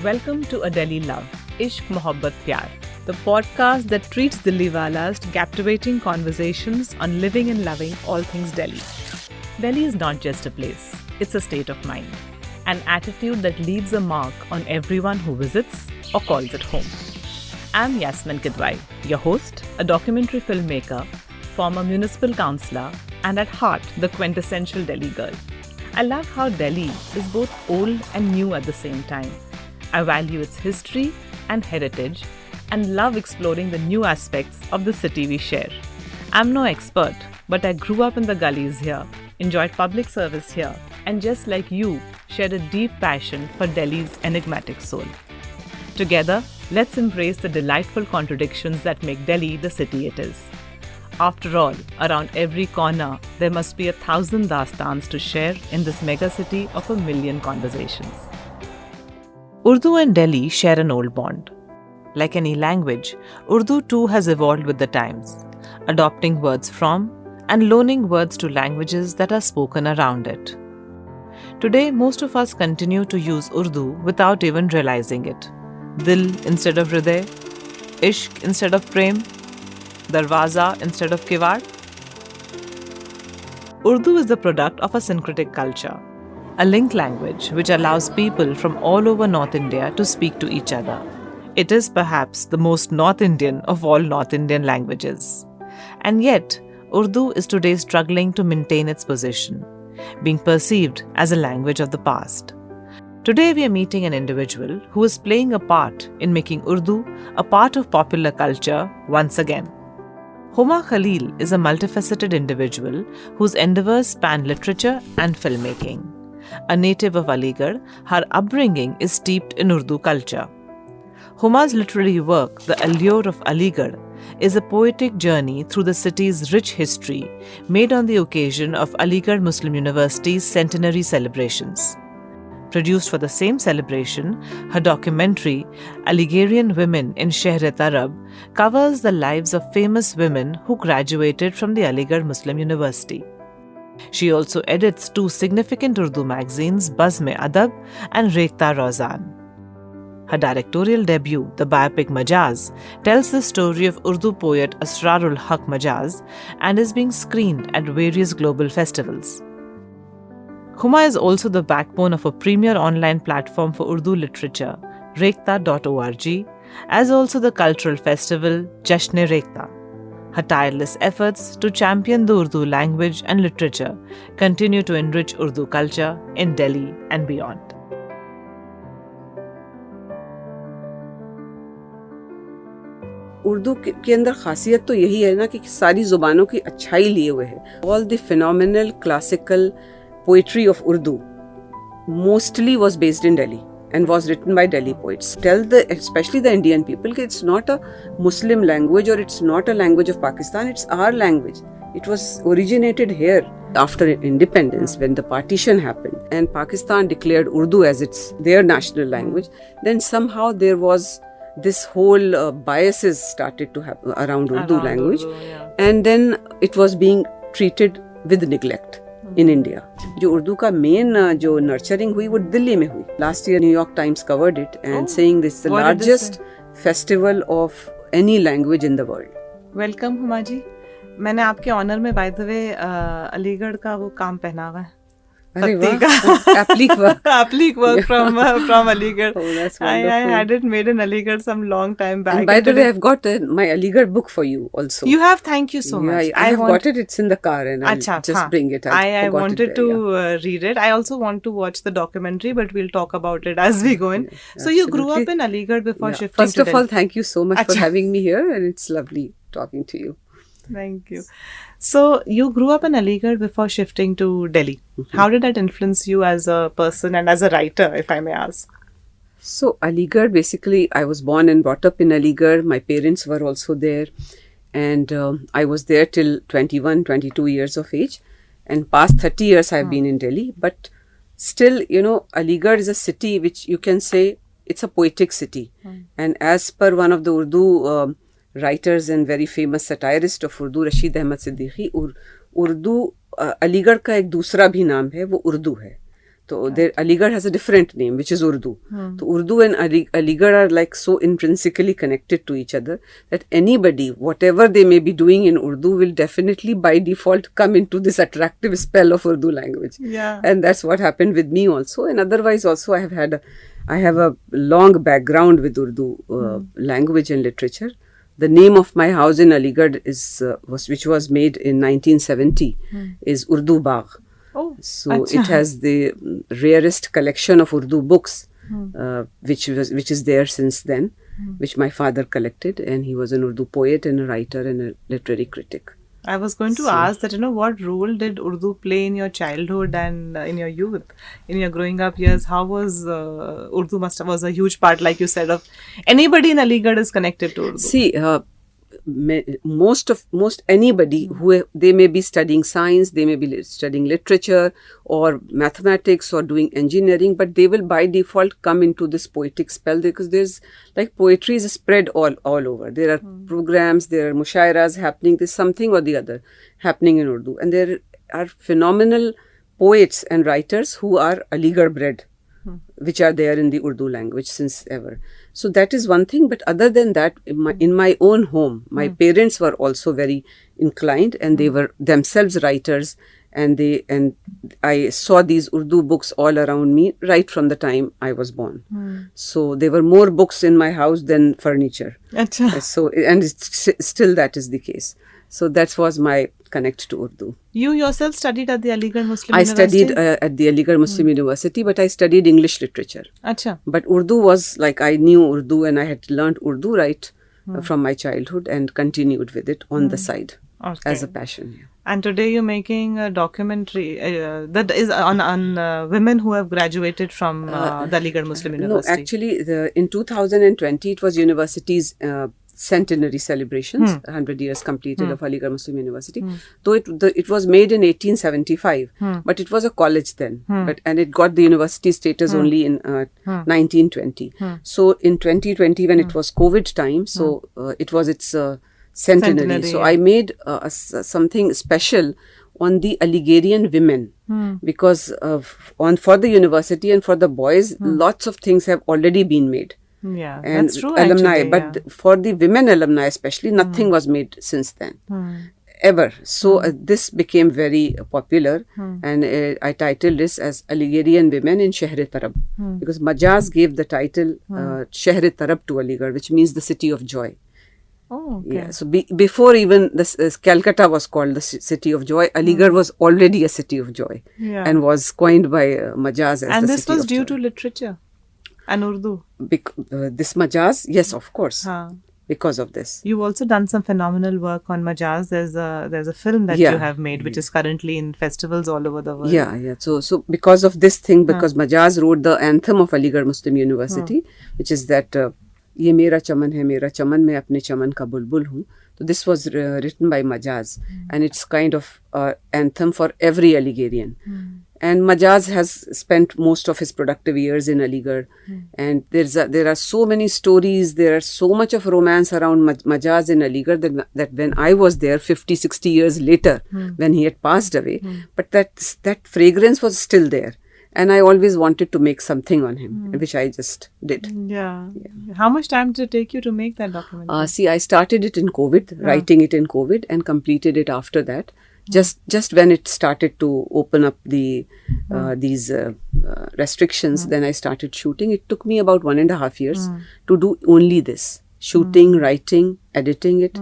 Welcome to A Delhi Love, Ishq Mohabbat Pyar, the podcast that treats Delhiwalas to captivating conversations on living and loving all things Delhi. Delhi is not just a place, it's a state of mind, an attitude that leaves a mark on everyone who visits or calls it home. I'm Yasmin Kidwai, your host, a documentary filmmaker, former municipal councillor, and at heart, the quintessential Delhi girl. I love how Delhi is both old and new at the same time. I value its history and heritage and love exploring the new aspects of the city we share. I'm no expert, but I grew up in the gullies here, enjoyed public service here, and just like you, shared a deep passion for Delhi's enigmatic soul. Together, let's embrace the delightful contradictions that make Delhi the city it is. After all, around every corner, there must be 1,000 dastans to share in this megacity of a million conversations. Urdu and Delhi share an old bond. Like any language, Urdu too has evolved with the times, adopting words from and loaning words to languages that are spoken around it. Today, most of us continue to use Urdu without even realizing it. Dil instead of Hriday, Ishq instead of Prem, Darwaza instead of Kiwad. Urdu is the product of a syncretic culture, a linked language which allows people from all over North India to speak to each other. It is perhaps the most North Indian of all North Indian languages. And yet, Urdu is today struggling to maintain its position, being perceived as a language of the past. Today we are meeting an individual who is playing a part in making Urdu a part of popular culture once again. Huma Khalil is a multifaceted individual whose endeavours span literature and filmmaking. A native of Aligarh, her upbringing is steeped in Urdu culture. Huma's literary work, The Allure of Aligarh, is a poetic journey through the city's rich history made on the occasion of Aligarh Muslim University's centenary celebrations. Produced for the same celebration, her documentary, Aligarhian Women in Shehr-e-Tarab, covers the lives of famous women who graduated from the Aligarh Muslim University. She also edits two significant Urdu magazines, Bazm-e-Adab and Rekhta-Rozan. Her directorial debut, the biopic Majaz, tells the story of Urdu poet Asrarul Haq Majaz and is being screened at various global festivals. Huma is also the backbone of a premier online platform for Urdu literature, Rekhta.org, as also the cultural festival Jashn-e-Rekhta. Her tireless efforts to champion the Urdu language and literature continue to enrich Urdu culture in Delhi and beyond. Urdu के अंदर खासियत तो यही है ना कि सारी ज़ुबानों की अच्छाई लिए हुए है. All the phenomenal classical poetry of Urdu mostly was based in Delhi and was written by Delhi poets. Especially the Indian people, that it's not a Muslim language or it's not a language of Pakistan, it's our language. It was originated here after independence when the partition happened and Pakistan declared Urdu as their national language. Then somehow there was this whole biases started to happen around Urdu language, and then it was being treated with neglect in India. जो उर्दू का main जो nurturing हुई वो दिल्ली में हुई. Last year New York Times covered it and saying this is the largest festival of any language in the world. Welcome Huma ji. मैंने आपके honour में by the way अलीगढ़ का वो काम पहना हुआ है. Applique work from Aligarh. Oh, that's wonderful. I had it made in Aligarh some long time back. And by the way, I've got my Aligarh book for you also. You have? Thank you so much. I have got it. It's in the car and I'll just bring it. I wanted to read it. I also want to watch the documentary, but we'll talk about it as we go in. So you grew up in Aligarh before shifting First to of all, thank you so much for having me here, and it's lovely talking to you. Thank you. So you grew up in Aligarh before shifting to Delhi. Mm-hmm. How did that influence you as a person and as a writer, if I may ask? So Aligarh, basically, I was born and brought up in Aligarh. My parents were also there. And I was there till 21, 22 years of age. And past 30 years I've been in Delhi. But still, Aligarh is a city which you can say it's a poetic city. And as per one of the Urdu writers and very famous satirist of Urdu, Rashid Ahmad Siddiqui, Urdu Aligarh का एक दूसरा भी नाम है, वो उर्दू है. So there, Aligarh has a different name, which is Urdu. So Urdu and Aligarh are like so intrinsically connected to each other that anybody, whatever they may be doing in Urdu, will definitely by default come into this attractive spell of Urdu language. Yeah. And that's what happened with me also. And otherwise also I have a long background with Urdu language and literature. The name of my house in Aligarh which was made in 1970 is Urdu Bagh. Oh, So acha. it has the rarest collection of Urdu books, which is there since then, which my father collected, and he was an Urdu poet and a writer and a literary critic. I was going to ask that, what role did Urdu play in your childhood and in your youth, in your growing up years? How was Urdu was a huge part, like you said, of anybody in Aligarh is connected to Urdu. See, most anybody who they may be studying science, they may be studying literature or mathematics or doing engineering, but they will by default come into this poetic spell because there's like poetry is spread all over. There are programs, there are mushairas happening. There's something or the other happening in Urdu, and there are phenomenal poets and writers who are Aligarh bred, which are there in the Urdu language since ever. So that is one thing. But other than that, in my own home, my parents were also very inclined, and they were themselves writers, and I saw these Urdu books all around me right from the time I was born. So there were more books in my house than furniture. Acha. So and still that is the case. So that was my connect to Urdu. You yourself studied at the Aligarh Muslim I University? studied at the Aligarh Muslim University, but I studied English literature. Acha. But Urdu was like, I knew Urdu and I had learned Urdu from my childhood and continued with it on the side as a passion. Yeah. And today you're making a documentary that is on women who have graduated from the Aligarh Muslim University. No, actually, in 2020, it was university's centenary celebrations, 100 years completed of Aligarh Muslim University. Though it was made in 1875, but it was a college then, and it got the university status only in 1920. So in 2020, when it was COVID time, so it was its centenary. So I made something special on the Aligharian women because for the university and for the boys, lots of things have already been made. Yeah, And that's true. alumni, actually, but for the women alumni especially, nothing was made since then, ever. So this became very popular, and I titled this as Aligharian Women in Shehr-e-Tarab, because Majaz gave the title Shehr-e-Tarab to Aligarh, which means the city of joy. Oh, okay. Yeah, so before even this, Calcutta was called the city of joy, Aligarh was already a city of joy, and was coined by Majaz as the city of joy. And this was due to literature and Urdu. This Majaz, yes, of course, because of this. You've also done some phenomenal work on Majaz. There's a film that you have made, which is currently in festivals all over the world. Yeah. So because of this thing, because Majaz wrote the anthem of Aligarh Muslim University, which is that ये मेरा चमन है मेरा चमन मैं अपने चमन का बुलबुल हूँ. So this was written by Majaz, and it's kind of anthem for every Aligharian. And Majaz has spent most of his productive years in Aligarh, and there are so many stories, there are so much of romance around Majaz in Aligarh that when I was there 50-60 years later, when he had passed away, but that fragrance was still there. And I always wanted to make something on him, which I just did. Yeah. How much time did it take you to make that documentary? See, I started it in COVID, writing it in COVID, and completed it after that. Just when it started to open up these restrictions, then I started shooting. It took me about 1.5 years to do only this: shooting, writing, editing it,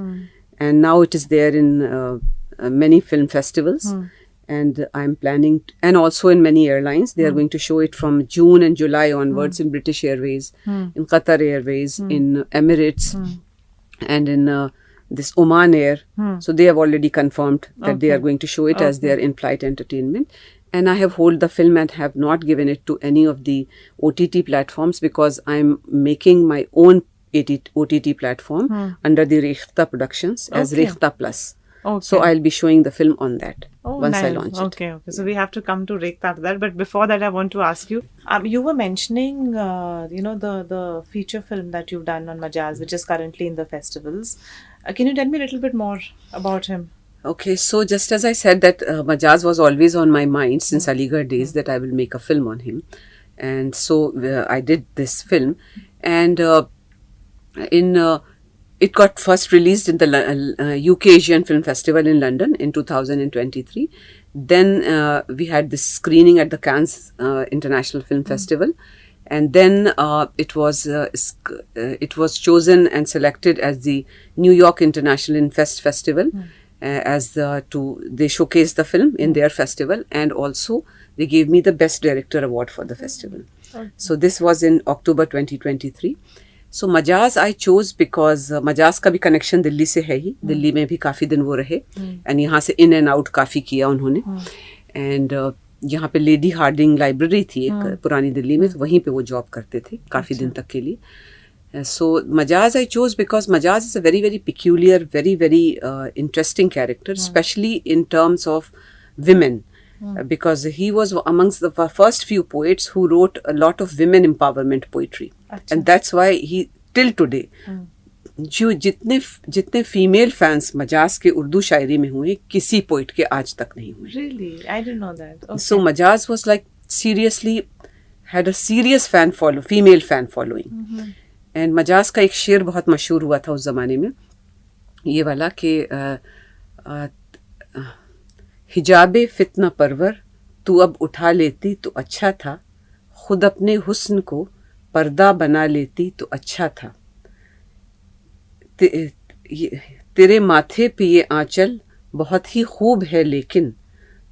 and now it is there in many film festivals. And I'm planning, and also in many airlines, they are going to show it from June and July onwards in British Airways, in Qatar Airways, in Emirates, and in this Oman Air. So they have already confirmed that they are going to show it as their in-flight entertainment. And I have held the film and have not given it to any of the OTT platforms because I'm making my own OTT platform under the Rekhta Productions as Rekhta Plus. Okay. So I'll be showing the film on that once nice. I launch it. Okay. So we have to come to Rekhta after that. But before that, I want to ask you. You were mentioning, the feature film that you've done on Majaz, which is currently in the festivals. Can you tell me a little bit more about him? Okay, so just as I said that Majaz was always on my mind since Aligarh days that I will make a film on him, and so I did this film, and in it got first released in the UK Asian Film Festival in London in 2023. Then we had this screening at the Cannes International Film Festival, and then it was chosen and selected as the New York International Infest Festival. They showcased the film in their festival, and also they gave me the Best Director Award for the festival. Okay. So this was in October 2023. So Majaz I chose because Majaz का भी connection Delhi से है ही, दिल्ली में भी काफ़ी दिन वो रहे, and यहाँ से in and out काफ़ी किया उन्होंने, and यहाँ पे लेडी हार्डिंग लाइब्रेरी थी एक पुरानी दिल्ली में, तो वहीं पे वो जॉब करते थे काफ़ी दिन तक के लिए. So Majaz I chose because Majaz is a very, very peculiar, very, very interesting character, especially in terms of women, because he was amongst the first few poets who wrote a lot of women empowerment poetry. Achha. And that's why he, till today, जो जितने female fans Majaz के उर्दू शायरी में हुए किसी poet के आज तक नहीं हुए. Really? I didn't know that. Okay. So Majaz was like seriously had a serious female fan following. And Majaz का एक शेर बहुत मशहूर हुआ था उस ज़माने में, ये वाला कि हिजाबे फितना परवर तू अब उठा लेती तो अच्छा था, खुद अपने हुस्न को पर्दा बना लेती तो अच्छा था, तेरे माथे पे ये आंचल बहुत ही खूब है लेकिन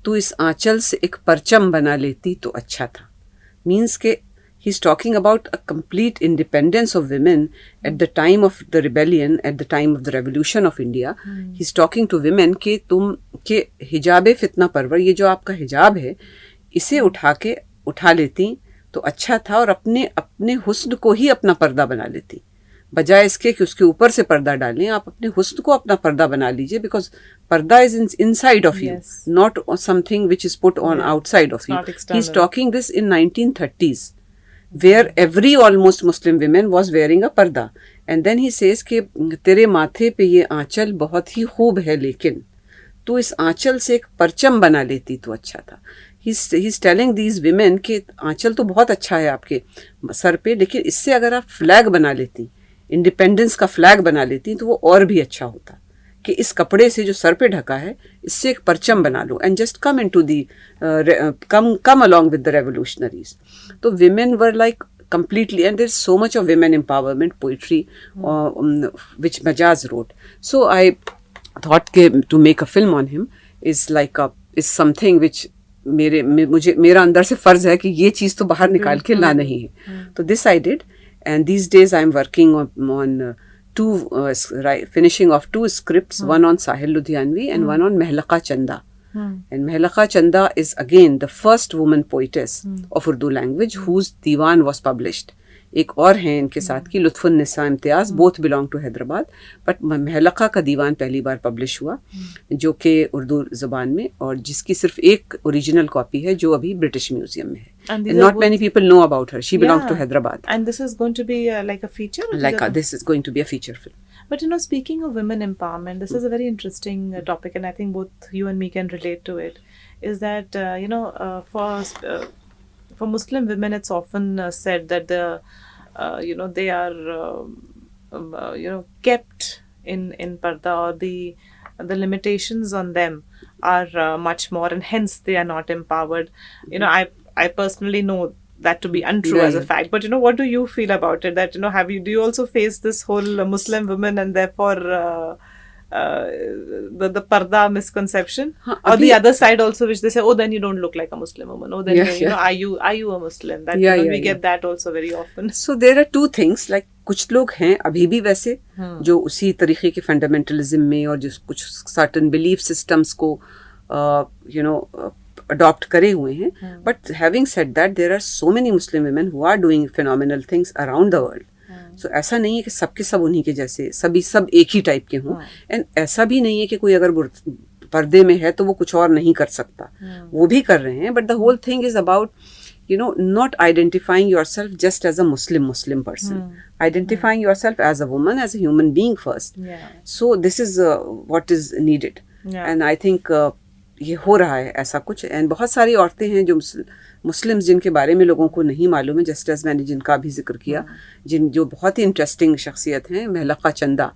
तू इस आंचल से एक परचम बना लेती तो अच्छा था. मीन्स के he's talking about a complete independence of women at the time of the rebellion, at the time of the revolution of India. He's talking to women कि तुम के हिजाबे फितना परवर, ये जो आपका हिजाब है इसे उठा लेती तो अच्छा था, और अपने हुस्न को ही अपना पर्दा बना लेती, बजाय इसके कि उसके ऊपर से पर्दा डालें. आप अपने हुस्न को अपना पर्दा बना लीजिए, बिकॉज पर्दा is inside of you, not something which is put on outside of you. He is talking this in 1930s. where every almost Muslim women was wearing a parda, and then he says कि तेरे माथे पे ये आंचल बहुत ही खूब है लेकिन तू इस आंचल से एक परचम बना लेती तो अच्छा था. he's telling these women कि आंचल तो बहुत अच्छा है आपके सर पे, लेकिन इससे अगर आप फ्लैग बना लेती, इंडिपेंडेंस का फ्लैग बना लेती तो वो और भी अच्छा होता, कि इस कपड़े से जो सर पे ढका है इससे एक परचम बना लो, and just come into the come along with the revolutionaries. तो women were like completely, and there's so much of women empowerment poetry which Majaz wrote. So I thought to make a film on him is something which मेरा अंदर से फर्ज है कि ये चीज़ तो बाहर निकाल के लाना ही है. तो this I did, and these days I'm working on finishing off 2 scripts, one on Sahil Ludhianvi and one on Mehlaka Chanda. And Mehlaka Chanda is again the first woman poetess of Urdu language whose diwan was published. एक और हैं इनके साथ की Lutfunnisa Imtiaz, both belong to Hyderabad, but Mehlaqa का दीवान पहली बार publish हुआ जो कि उर्दू ज़बान में, और जिसकी सिर्फ एक ओरिजिनल कॉपी है जो अभी ब्रिटिश म्यूजियम में है. And not many people know about her. She belongs to Hyderabad. And this is going to be like a feature? This is going to be a feature film. But speaking of women empowerment, this is a very interesting topic, and I think both you and me can relate to it, is that, for Muslim women, it's often said that they are, kept in parda, or the limitations on them are much more, and hence they are not empowered. I personally know that to be untrue as a fact, but what do you feel about it? That do you also face this whole Muslim women and therefore the parda misconception, or the other side also, which they say, oh, then you don't look like a Muslim woman, oh, then are you a Muslim? That we get that also very often. So there are 2 things, like कुछ लोग हैं अभी भी वैसे जो उसी तरीके के फंडामेंटलिज्म में और जो कुछ सर्टेन बिलीफ सिस्टम्स को अडॉप्ट करे हुए हैं. But having said that, there are so many Muslim women who are doing phenomenal things around the world. So ऐसा नहीं है कि सबके सब उन्हीं के जैसे सब एक ही टाइप के हों, एंड ऐसा भी नहीं है कि कोई अगर पर्दे में है तो वो कुछ और नहीं कर सकता, वो भी कर रहे हैं. But the whole thing is about not identifying yourself just as a Muslim person, identifying yourself as a woman, as a human being first. So this is what is needed. And I think ये हो रहा है ऐसा कुछ. And बहुत सारी औरतें हैं जो मुस्लिम्स जिनके बारे में लोगों को नहीं मालूम है, जस्ट एज मैंने जिनका भी जिक्र किया, जो बहुत ही इंटरेस्टिंग शख्सियत हैं, महलका चंदा.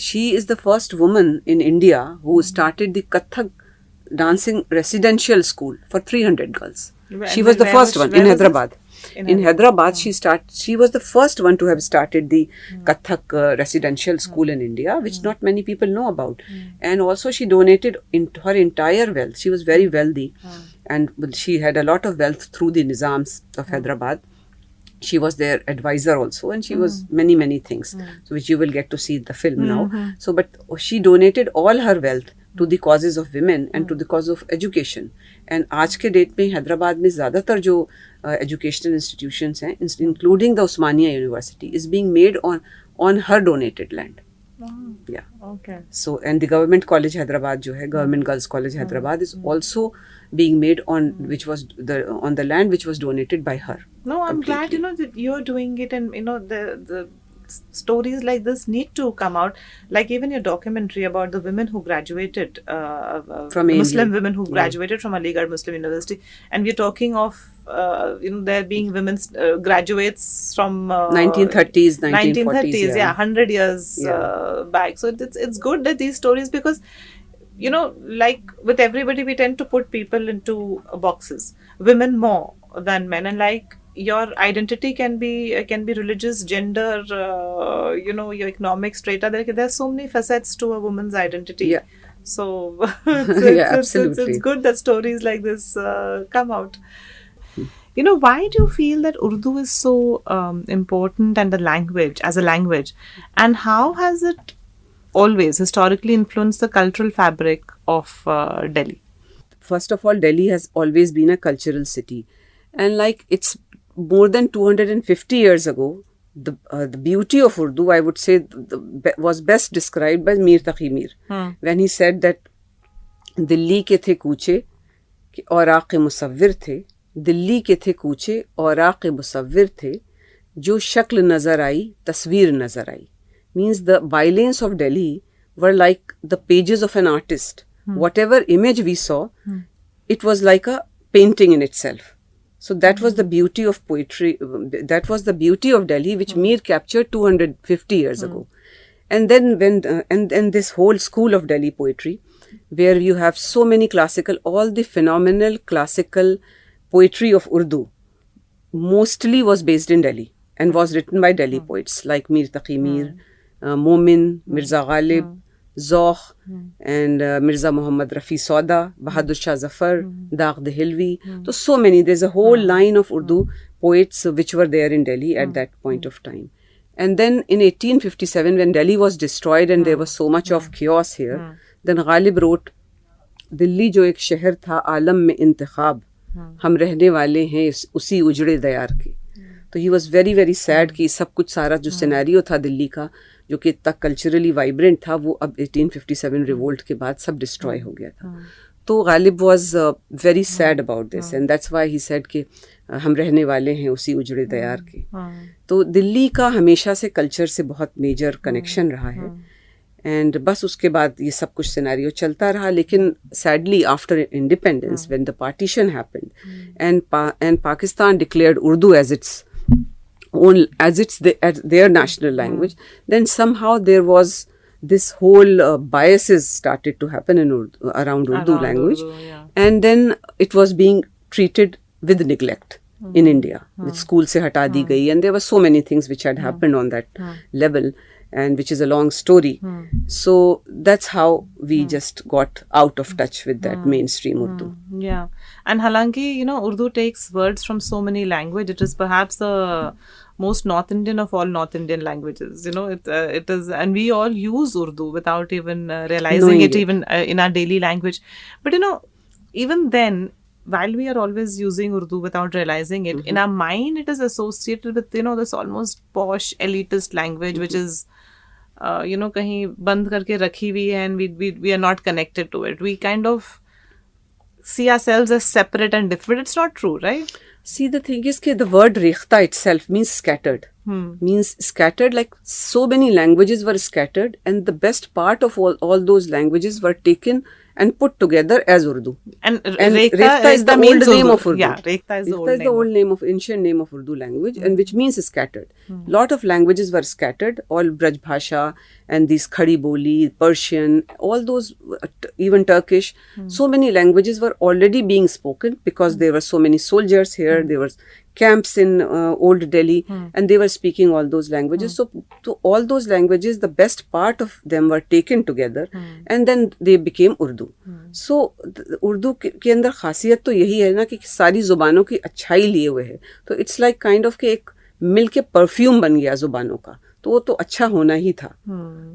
She is the first woman in India who started the Kathak dancing residential school for 300 girls. She was the first one in Hyderabad. In Hyderabad, she was the first one to have started the Kathak residential school in India, which not many people know about. And also she donated her entire wealth. She was very wealthy, and she had a lot of wealth through the Nizams of Hyderabad. She was their advisor also, and she was many things, so which you will get to see in the film now. So, but she donated all her wealth to the causes of women and to the cause of education. And आज के date में हैदराबाद में ज़्यादातर जो educational institutions हैं, including the Osmania University, is being made on her donated land. Yeah. Okay. So, and the government college Hyderabad जो है, government girls college Hyderabad is also being made on on the land which was donated by her. No, I'm glad that you're doing it, and the stories like this need to come out. Like even your documentary about the women who graduated from Muslim women who graduated from Aligarh Muslim University, and we're talking of there being women graduates from 1930s, 1940s, 100 years back. So it's good that these stories, because like with everybody, we tend to put people into boxes, women more than men, and like your identity can be religious, gender, your economic strata. There are so many facets to a woman's identity. Yeah. So absolutely. It's good that stories like this come out. Why do you feel that Urdu is so important and as a language, and how has it always historically influenced the cultural fabric of Delhi? First of all, Delhi has always been a cultural city, and like it's more than 250 years ago, the beauty of Urdu, I would say, was best described by Mir Taqi Mir, when he said that Delhi के थे कूचे कि औराक़ मुसव्विर थे, दिल्ली के थे कूचे औराक़ मुसव्विर थे, जो शक्ल नज़र आई तस्वीर नज़र आई. Means the bylines of Delhi were like the pages of an artist. Whatever image we saw, it was like a painting in itself. So that was the beauty of poetry. That was the beauty of Delhi, which Mir captured 250 years ago. And then and this whole school of Delhi poetry, where you have so many classical, all the phenomenal classical poetry of Urdu, mostly was based in Delhi and was written by Delhi poets like Mir Taqi Mir, Momin, Mirza Ghalib, Zokh, and Mirza Muhammad Rafi Sauda, Bahadur Shah Zafar, Dagh Dehilvi. So many. There's a whole line of Urdu poets which were there in Delhi at that point of time. And then in 1857, when Delhi was destroyed and there was so much of chaos here, then Ghalib wrote, Delhi जो एक शहर था आलम में इंतखाब, हम रहने वाले हैं उसी उजड़े दयार के. तो he was very very sad कि सब कुछ सारा जो सिनेरियो था दिल्ली का, जो कि इतना कल्चरली वाइब्रेंट था, वो अब 1857 रिवोल्ट के बाद सब डिस्ट्रॉय हो गया था. तो Ghalib was very sad about this, and that's why he said कि हम रहने वाले हैं उसी उजड़े दयार के. तो दिल्ली का हमेशा से कल्चर से बहुत मेजर कनेक्शन रहा है, एंड बस उसके बाद ये सब कुछ सिनेरियो चलता रहा. लेकिन sadly after independence, when the partition happened and Pakistan declared Urdu as its own, as it's their national language, then somehow there was this whole biases started to happen in around Urdu language, and then it was being treated with neglect in India. With school se hata di gayi, and there were so many things which had happened on that level, and which is a long story. So that's how we just got out of touch with that mainstream Urdu. Yeah, and halanki, Urdu takes words from so many languages. It is perhaps the most North Indian of all North Indian languages. It is, and we all use Urdu without even realizing it, even in our daily language. But even then, while we are always using Urdu without realizing it, in our mind it is associated with this almost posh elitist language, which is कहीं बंद करके रखी हुई है, and we are not connected to it. We kind of see ourselves as separate and different. It's not true, right? See, the thing is that the word rekhta itself means scattered. means scattered, like so many languages were scattered, and the best part of all those languages were taken and put together as Urdu. And Rekhta is the old name of Urdu. Yeah, Rekhta is the old name of ancient name of Urdu language, and which means scattered. Lot of languages were scattered, all Braj Bhasha and these Khadi Boli, Persian, all those, even Turkish. So many languages were already being spoken because there were so many soldiers here, there were camps in old Delhi, and they were speaking all those languages. So all those languages, the best part of them were taken together, and then they became Urdu. So Urdu के अंदर खासियत तो यही है ना कि सारी जुबानों की अच्छाई लिए हुए है. तो it's like kind of कि एक मिल के परफ्यूम बन गया जुबानों का. तो वो तो अच्छा होना ही था.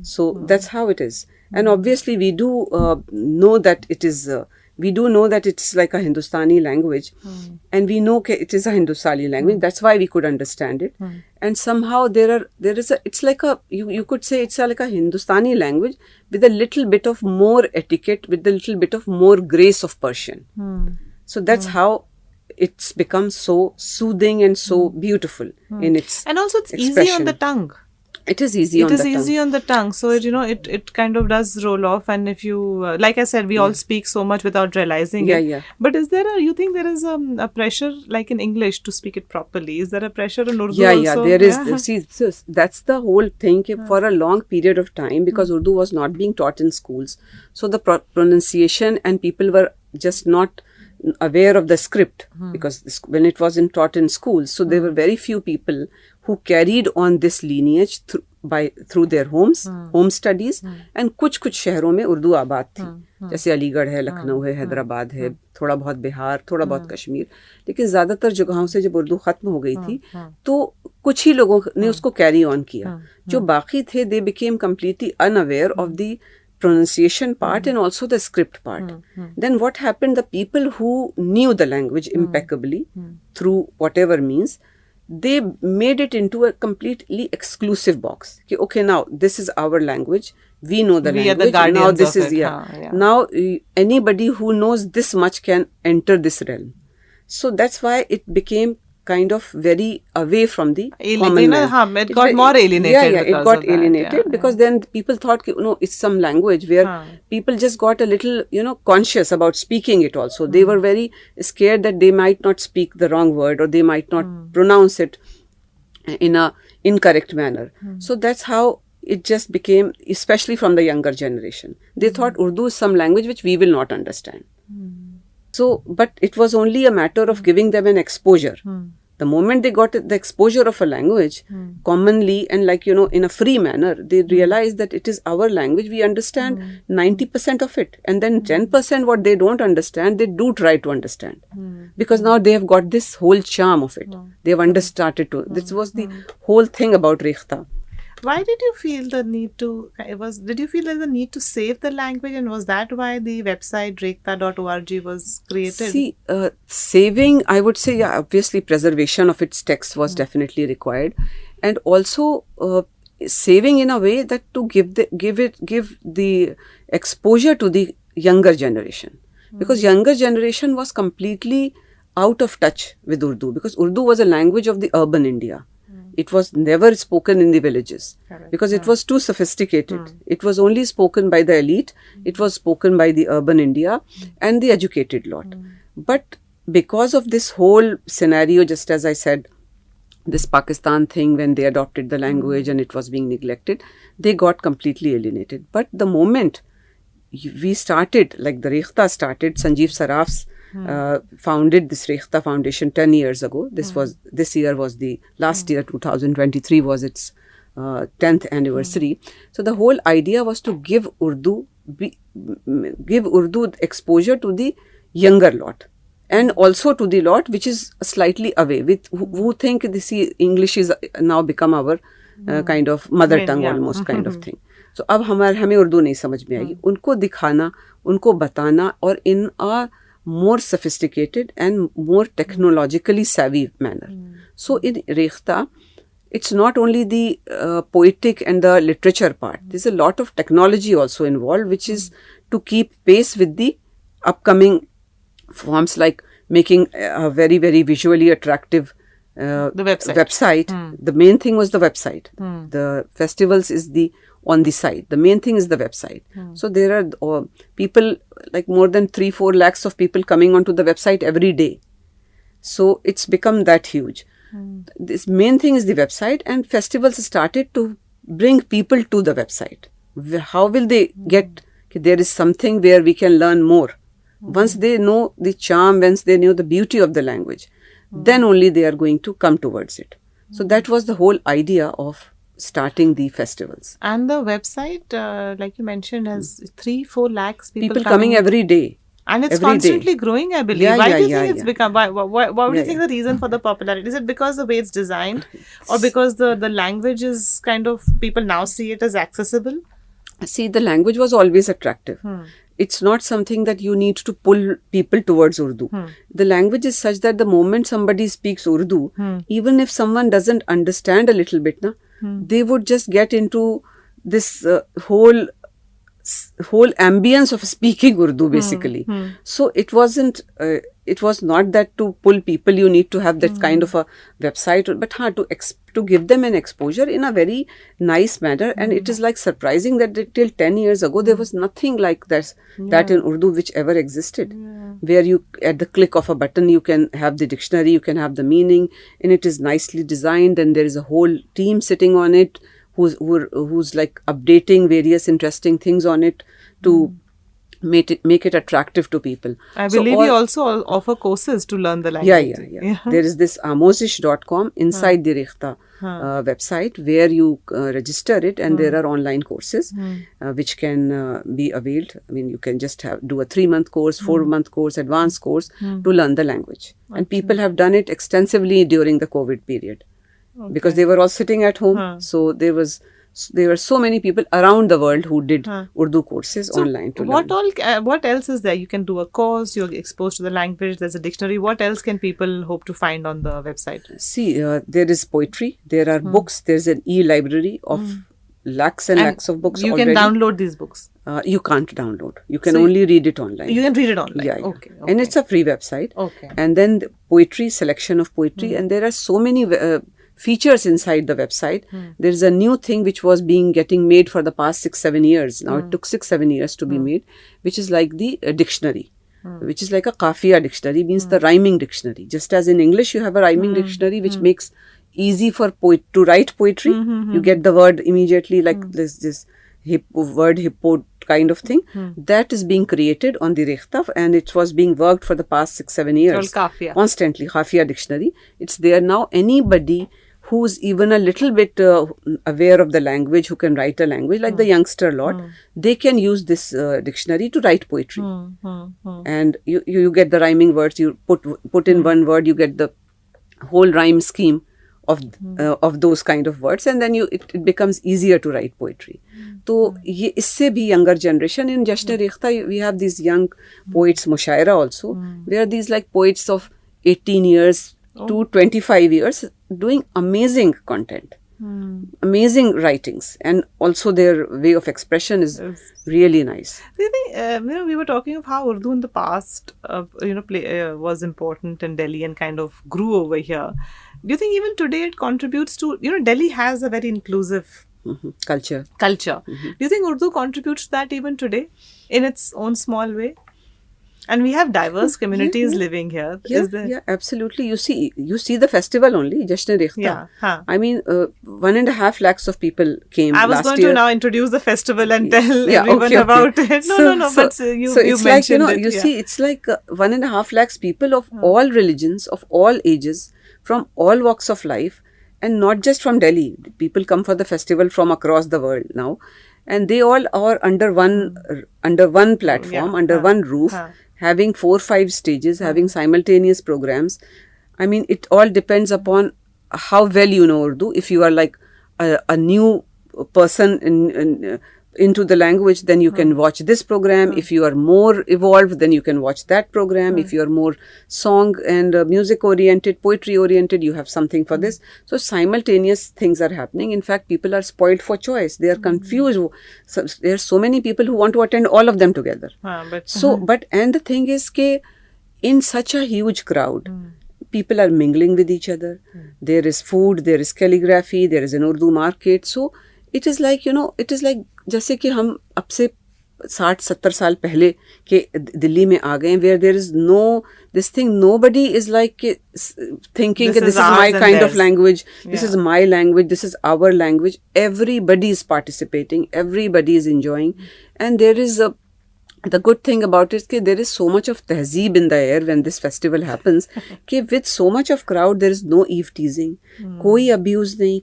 So that's how it is. And obviously we do know that it is. We do know that it's like a Hindustani language, and we know that it is a Hindustani language. That's why we could understand it. And somehow it's like you could say it's like a Hindustani language with a little bit of more etiquette, with a little bit of more grace of Persian. So that's how it's become so soothing and so beautiful in its and also it's expression. Easy on the tongue. It is easy on the tongue. It is easy on the tongue. So, it kind of does roll off. And if you, like I said, we all speak so much without realizing it. Yeah. But is there you think there is a pressure, like in English, to speak it properly? Is there a pressure in Urdu also? Yeah, there is. See, so that's the whole thing. For a long period of time, because Urdu was not being taught in schools, so the pronunciation and people were just not aware of the script, because when it wasn't taught in schools, so there were very few people who carried on this lineage through their homes, home studies, and कुछ शहरों में उर्दू आबाद थी, जैसे अलीगढ़ है, लखनऊ है, हैदराबाद है, थोड़ा बहुत बिहार, थोड़ा बहुत कश्मीर, लेकिन ज़्यादातर जगहों से जब उर्दू ख़त्म हो गई थी, तो कुछ ही लोगों ने उसको कैरी ऑन किया. जो बाकी थे, they became completely unaware of the pronunciation part and also the script part. Then what happened, the people who knew the language impeccably through whatever means, they made it into a completely exclusive box. Okay, now this is our language, we know the language, are the guardians now this of is it. Now anybody who knows this much can enter this realm. So that's why it became kind of very away from the common man. It got more alienated. It got alienated because then people thought, it's some language where people just got a little, conscious about speaking it also. They were very scared that they might not speak the wrong word, or they might not pronounce it in a incorrect manner. So that's how it just became, especially from the younger generation. They thought Urdu is some language which we will not understand. So, but it was only a matter of giving them an exposure. The moment they got the exposure of a language, commonly and in a free manner, they realized that it is our language. We understand 90% of it. And then 10% what they don't understand, they do try to understand. Because now they have got this whole charm of it. They have started to. This was the whole thing about Rekhta. Why did you feel the need to, did you feel there's a need to save the language, and was that why the website rekhta.org was created? See, saving, I would say, obviously preservation of its text was definitely required. And also saving in a way that to give the exposure to the younger generation. Because younger generation was completely out of touch with Urdu, because Urdu was a language of the urban India. It was never spoken in the villages. Correct. Because it was too sophisticated. It was only spoken by the elite. It was spoken by the urban India and the educated lot. But because of this whole scenario, just as I said, this Pakistan thing, when they adopted the language and it was being neglected, they got completely alienated. But the moment we started, like the Rekhta started, Sanjeev Saraf's founded this Rekhta Foundation 10 years ago. This year was the last year, 2023 was its 10th anniversary. So the whole idea was to give Urdu exposure to the younger lot, and also to the lot which is slightly away, with who think this English is now become our kind of mother tongue almost kind of thing. So अब हमें उर्दू नहीं समझ में आएगी, उनको दिखाना, उनको बताना, और in a more sophisticated and more technologically savvy manner. So in Rekhta, it's not only the poetic and the literature part. There's a lot of technology also involved, which is to keep pace with the upcoming forms, like making a very, very visually attractive website. The main thing was the website. The festivals is on the side. The main thing is the website. So there are people, like more than 3-4 lakhs of people coming onto the website every day. So it's become that huge. This main thing is the website, and festivals started to bring people to the website. How will they get, there is something where we can learn more. Once they know the charm, once they know the beauty of the language, then only they are going to come towards it. So that was the whole idea of starting the festivals. And the website, like you mentioned, has 3-4 lakhs people coming every day. And it's every constantly day. growing, I believe. Yeah, why yeah, do you yeah, think it's yeah. become? What do you think the reason for the popularity? Is it because the way it's designed, or because the language is kind of, people now see it as accessible? See, the language was always attractive. It's not something that you need to pull people towards Urdu. The language is such that the moment somebody speaks Urdu, even if someone doesn't understand a little bit, they would just get into this whole ambience of speaking Urdu, basically. So it wasn't, it was not that to pull people you need to have that kind of a website, but to give them an exposure in a very nice manner. And it is like surprising that till 10 years ago there was nothing like that in Urdu which ever existed, where you, at the click of a button, you can have the dictionary, you can have the meaning, and it is nicely designed, and there is a whole team sitting on it who's like updating various interesting things on it to make it attractive to people. I believe you also offer courses to learn the language. Yeah. There is this amozish.com inside the Rekhta website, where you register it, and there are online courses which can be availed. I mean, you can just do a 3-month course, 4-month course, advanced course to learn the language. And people have done it extensively during the COVID period. Because they were all sitting at home. So there were so many people around the world who did Urdu courses online to learn. What else is there? You can do a course, you're exposed to the language, there's a dictionary. What else can people hope to find on the website? See, there is poetry, there are books, there's an e-library of lakhs and lakhs of books already. You can download these books? You can't download. You can only read it online. You can read it online? Yeah. Okay. And it's a free website. Okay. And then the poetry, selection of poetry, and there are so many features inside the website. There is a new thing which was getting made for the past 6-7 years. Now it took 6-7 years to be made, which is like the dictionary, which is like a kafiya dictionary, means the rhyming dictionary. Just as in English you have a rhyming dictionary which makes easy for to write poetry. You get the word immediately, like this word hippo kind of thing. That is being created on the Rekhta, and it was being worked for the past 6-7 years. Constantly, Kafiya dictionary. It's there now. Anybody who's even a little bit aware of the language, who can write a language, like the youngster lot, they can use this dictionary to write poetry. And you get the rhyming words, you put in one word, you get the whole rhyme scheme of those kind of words, and then it becomes easier to write poetry. So isse bhi younger generation, in Jashn-e-Rekhta we have these young poets, Mushaira also. There are these like poets of 18 years to 25 years doing amazing content, amazing writings, and also their way of expression is really nice. Do you think, we were talking of how Urdu in the past, was important in Delhi and kind of grew over here. Do you think even today it contributes to, Delhi has a very inclusive culture. Do you think Urdu contributes to that even today in its own small way? And we have diverse communities living here. Yeah, absolutely. You see the festival only, Jashn-e-Rekhta. I mean, 1.5 lakhs of people came last year. I was going to now introduce the festival and tell everyone about it. No, but you mentioned it. You see, it's like 1.5 lakhs people of all religions, of all ages, from all walks of life, and not just from Delhi. People come for the festival from across the world now, and they all are under one platform, under one roof, having 4-5 stages, having simultaneous programs. I mean, it all depends upon how well you know Urdu. If you are like a new person into the language, then you can watch this program. If you are more evolved, then you can watch that program. If you are more song and music oriented, poetry oriented, you have something for this. So simultaneous things are happening. In fact, people are spoiled for choice. They are confused. So, there are so many people who want to attend all of them together. And the thing is, in such a huge crowd, people are mingling with each other. There is food, there is calligraphy, there is an Urdu market. So it is like, it is like जैसे कि हम अब से 60-70 साल पहले के दिल्ली में आ गए, where there is no this thing, nobody is like thinking this is my kind of language, this is my language, this is our language. Everybody is participating, everybody is enjoying, and there is the good thing about it is that there is so much of tehzeeb in the air when this festival happens कि with so much of crowd there is no eve teasing, कोई abuse नहीं,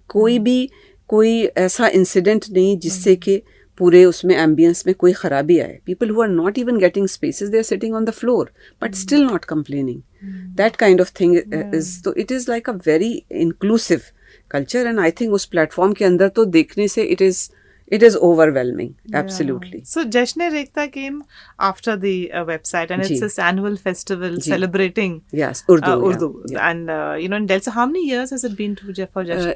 कोई ऐसा incident नहीं जिससे कि पूरे उसमें ambience में कोई खराबी आए. People who are not even getting spaces, they are sitting on the floor but still not complaining. That kind of thing is, so it is like a very inclusive culture, and I think उस platform के अंदर तो देखने से it is overwhelming, absolutely. Yeah. So Jashn-e-Rekhta came after the website, and it's this annual festival celebrating Urdu. Yeah. And in Delhi, so how many years has it been for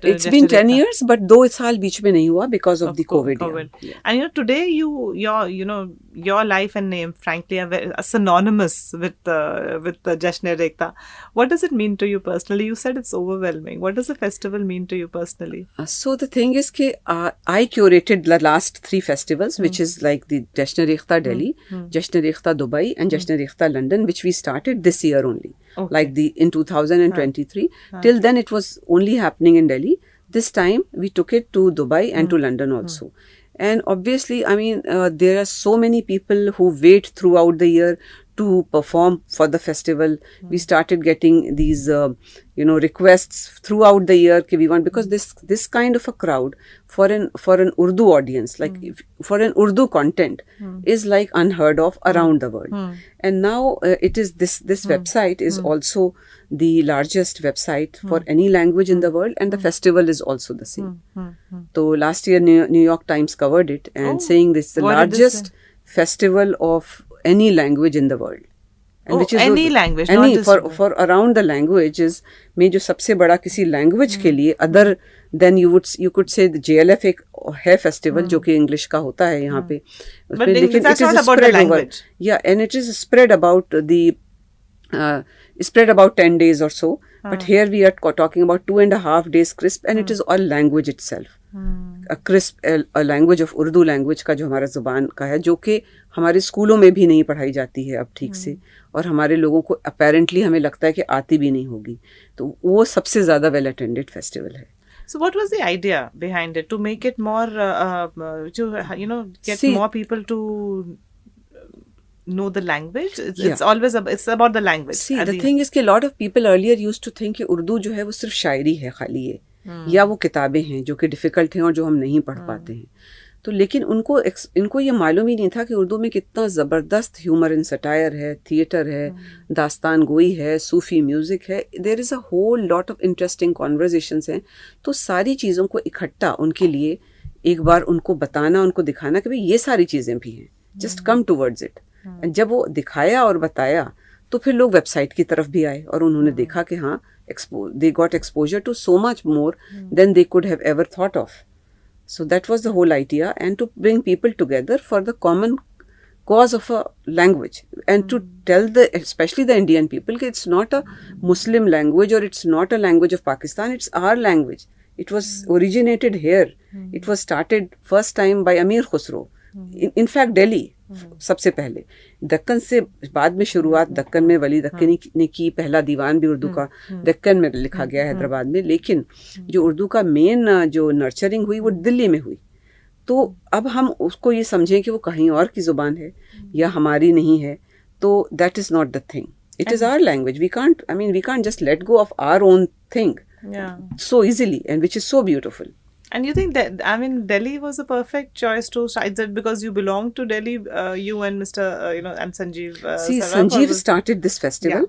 it's been 10 years, but though it's all बीच में नहीं हुआ because of the COVID. Yeah. And today your life and name, frankly, are synonymous with the Jashn-e-Rekhta. What does it mean to you personally? You said it's overwhelming. What does the festival mean to you personally? So the thing is कि I curated the last 3 festivals, which is like the Jashn-e-Rekhta Delhi, Jashn-e-Rekhta Dubai, and Jashn-e-Rekhta London, which we started this year only, like in 2023. Till then it was only happening in Delhi. This time we took it to Dubai and to London also. And obviously, I mean, there are so many people who wait throughout the year to perform for the festival. We started getting these, requests throughout the year कि we want, because this kind of a crowd for an Urdu audience, like for an Urdu content, is like unheard of around the world. And now it is this website is also the largest website for any language in the world, and the festival is also the same. So last year New York Times covered it and saying this is the largest festival of any language in the world. And which is any language, any for around the languages में जो सबसे बड़ा किसी language के लिए, other than you could say the JLF एक है festival जो कि English का होता है यहाँ पे, but that's not about the language. Yeah, and it is spread about 10 days or so, but here we are talking about 2.5 days crisp, and it is all language itself. A crisp a language of Urdu language का जो हमारा ज़ुबान का है, जो कि हमारे स्कूलों में भी नहीं पढ़ाई जाती है अब ठीक से, और हमारे लोगों को apparently हमें लगता है कि आती भी नहीं होगी, तो वो सबसे ज़्यादा well attended festival है. So what was the idea behind it, to make it more get more people to know the language? It's always it's about the language. See, the thing is कि a lot of people earlier used to think कि उर्दू जो है वो सिर्फ शायरी है खाली है, या वो किताबें हैं जो कि डिफ़िकल्ट हैं और जो हम नहीं पढ़ पाते हैं. तो लेकिन इनको ये मालूम ही नहीं था कि उर्दू में कितना ज़बरदस्त ह्यूमर एंड सटायर है, थिएटर है, दास्तान गोई है, सूफ़ी म्यूज़िक है. There is a whole lot of interesting conversations हैं. तो सारी चीज़ों को इकट्ठा उनके लिए एक बार उनको बताना, उनको दिखाना कि भाई ये सारी चीज़ें भी हैं, जस्ट कम टूवर्ड्स इट. जब वो दिखाया और बताया तो फिर लोग वेबसाइट की तरफ भी आए और उन्होंने देखा कि हाँ, they got exposure to so much more than they could have ever thought of. So that was the whole idea, and to bring people together for the common cause of a language, and to tell especially the Indian people that it's not a Muslim language or it's not a language of Pakistan, it's our language. It was originated here. It was started first time by Amir Khusro. In fact, Delhi सबसे पहले, दक्कन से बाद में शुरुआत दक्कन में वली दक्कनी ने की. पहला दीवान भी उर्दू का दक्कन में लिखा गया हैदराबाद में, लेकिन जो उर्दू का मेन जो नर्चरिंग हुई वो दिल्ली में हुई. तो अब हम उसको ये समझें कि वो कहीं और की ज़ुबान है या हमारी नहीं है, तो that is not the thing. It is our language. We can't just let go of our own thing so easily, and which is so beautiful. And you think that, Delhi was a perfect choice to start that because you belong to Delhi, you and Mr. And Sanjeev. See, Sanjeev started this festival,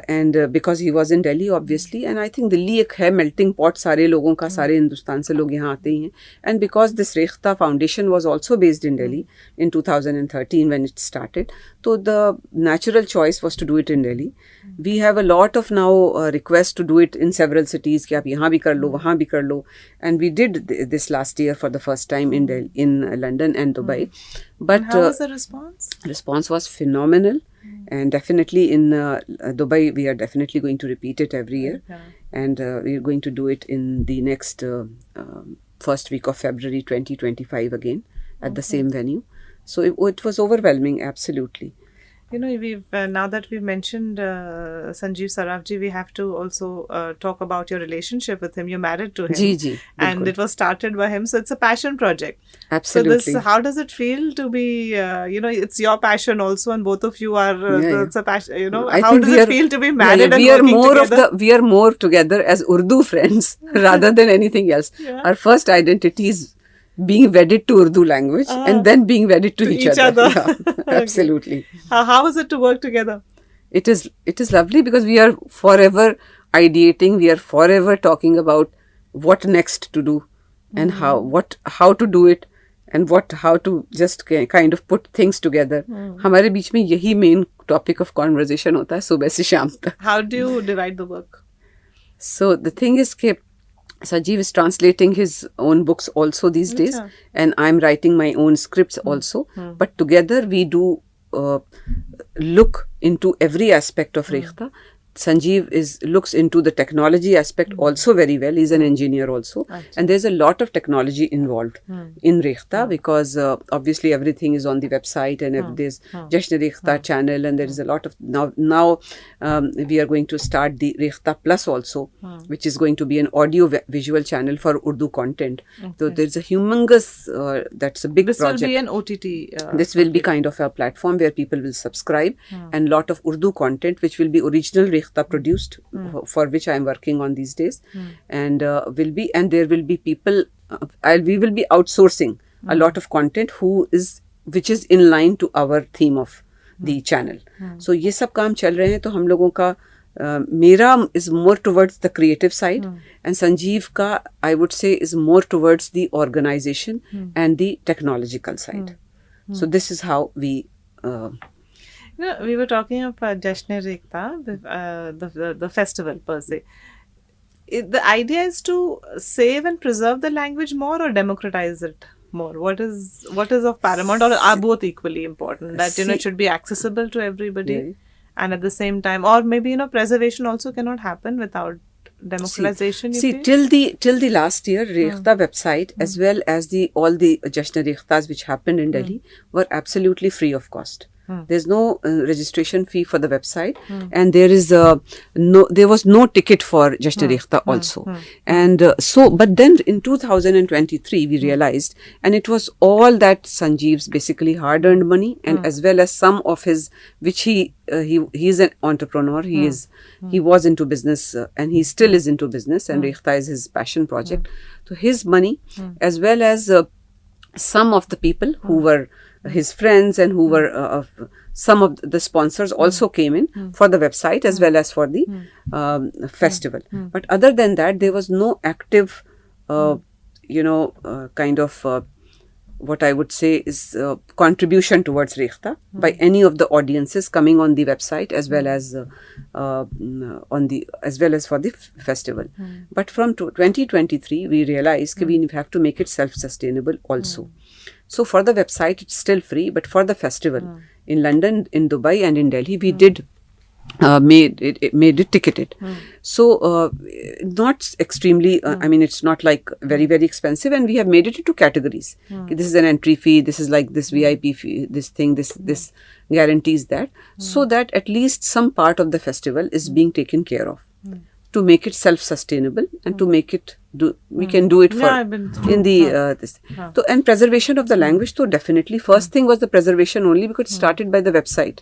and because he was in Delhi, obviously, and I think Delhi एक है melting pot सारे लोगों का, सारे हिंदुस्तान से लोग यहाँ आते ही हैं. And because this Rekhta Foundation was also based in Delhi in 2013 when it started, so the natural choice was to do it in Delhi. We have a lot of now requests to do it in several cities कि आप यहाँ भी कर लो, वहाँ भी कर लो, and we did this last year for the first time in London and Dubai. But And how was the response? response was phenomenal, and definitely in Dubai we are definitely going to repeat it every year, and we are going to do it in the next first week of February 2025 again at the same venue. So it was overwhelming, absolutely. You know, we've now that we've mentioned Sanjeev Sarafji, we have to also talk about your relationship with him. You're married to him. Ji, and bilkul. it was started by him. So it's a passion project. Absolutely. So how does it feel to be, it's your passion also, and both of you are, it's a passion, how does it feel to be married and working together? We are more together as Urdu friends rather than anything else. Our first identity is being wedded to Urdu language and then being wedded to each other. Yeah, absolutely. How is it to work together? It is lovely because we are forever ideating, we are forever talking about what next to do and how to do it and how to just kind of put things together. हमारे बीच में यही main topic of conversation होता है सुबह से शाम तक. How do you divide the work? So the thing is that Sanjeev is translating his own books also these days, and I'm writing my own scripts also. But together we do look into every aspect of Rekhta. Sanjeev looks into the technology aspect also very well. He's an engineer also. And there's a lot of technology involved in Rekhta because obviously everything is on the website and there's Jasn-e-Rekhta channel, and there is a lot of now we are going to start the Rekhta Plus also, which is going to be an audio visual channel for Urdu content. So there's a humongous, that's a big project. This will be an OTT. This will be kind of a platform where people will subscribe and lot of Urdu content which will be original Rekhta produced, for which I am working on these days, and there will be people. We will be outsourcing a lot of content which is in line to our theme of the channel. So ये सब काम चल रहे हैं. तो हम लोगों का मेरा is more towards the creative side, and Sanjeev ka I would say is more towards the organization and the technological side. So this is how we. We were talking about Jasn-e-Rekhta, the festival per se. The idea is to save and preserve the language more or democratize it more? What is of paramount, or are both equally important? That it should be accessible to everybody, and at the same time, or maybe preservation also cannot happen without democratization. Till the last year, Rekhta website as well as all the Jasn-e-Rekhtas which happened in Delhi were absolutely free of cost. There's no registration fee for the website, and there was no ticket for Jasn-e-Rekhta also. And but then in 2023 we realized, and it was all that Sanjeev's basically hard-earned money, and as well as some of his, which he's an entrepreneur. He was into business, and he still is into business, and Rekhta is his passion project. So his money, as well as some of the people who were his friends and who were some of the sponsors also came in for the website as well as for the festival. But other than that, there was no active, kind of what I would say is contribution towards Rekhta by any of the audiences coming on the website as well as for the festival. But from 2023, we realized that we have to make it self-sustainable also. So for the website, it's still free, but for the festival in London, in Dubai, and in Delhi, we did made it ticketed. So not extremely. I mean, it's not like very very expensive, and we have made it into categories. This is an entry fee. This is like this VIP fee. This thing. This guarantees that, so that at least some part of the festival is being taken care of. To make it self-sustainable and to make it we can do it this. So, and preservation of the language, so definitely first thing was the preservation only because it started by the website.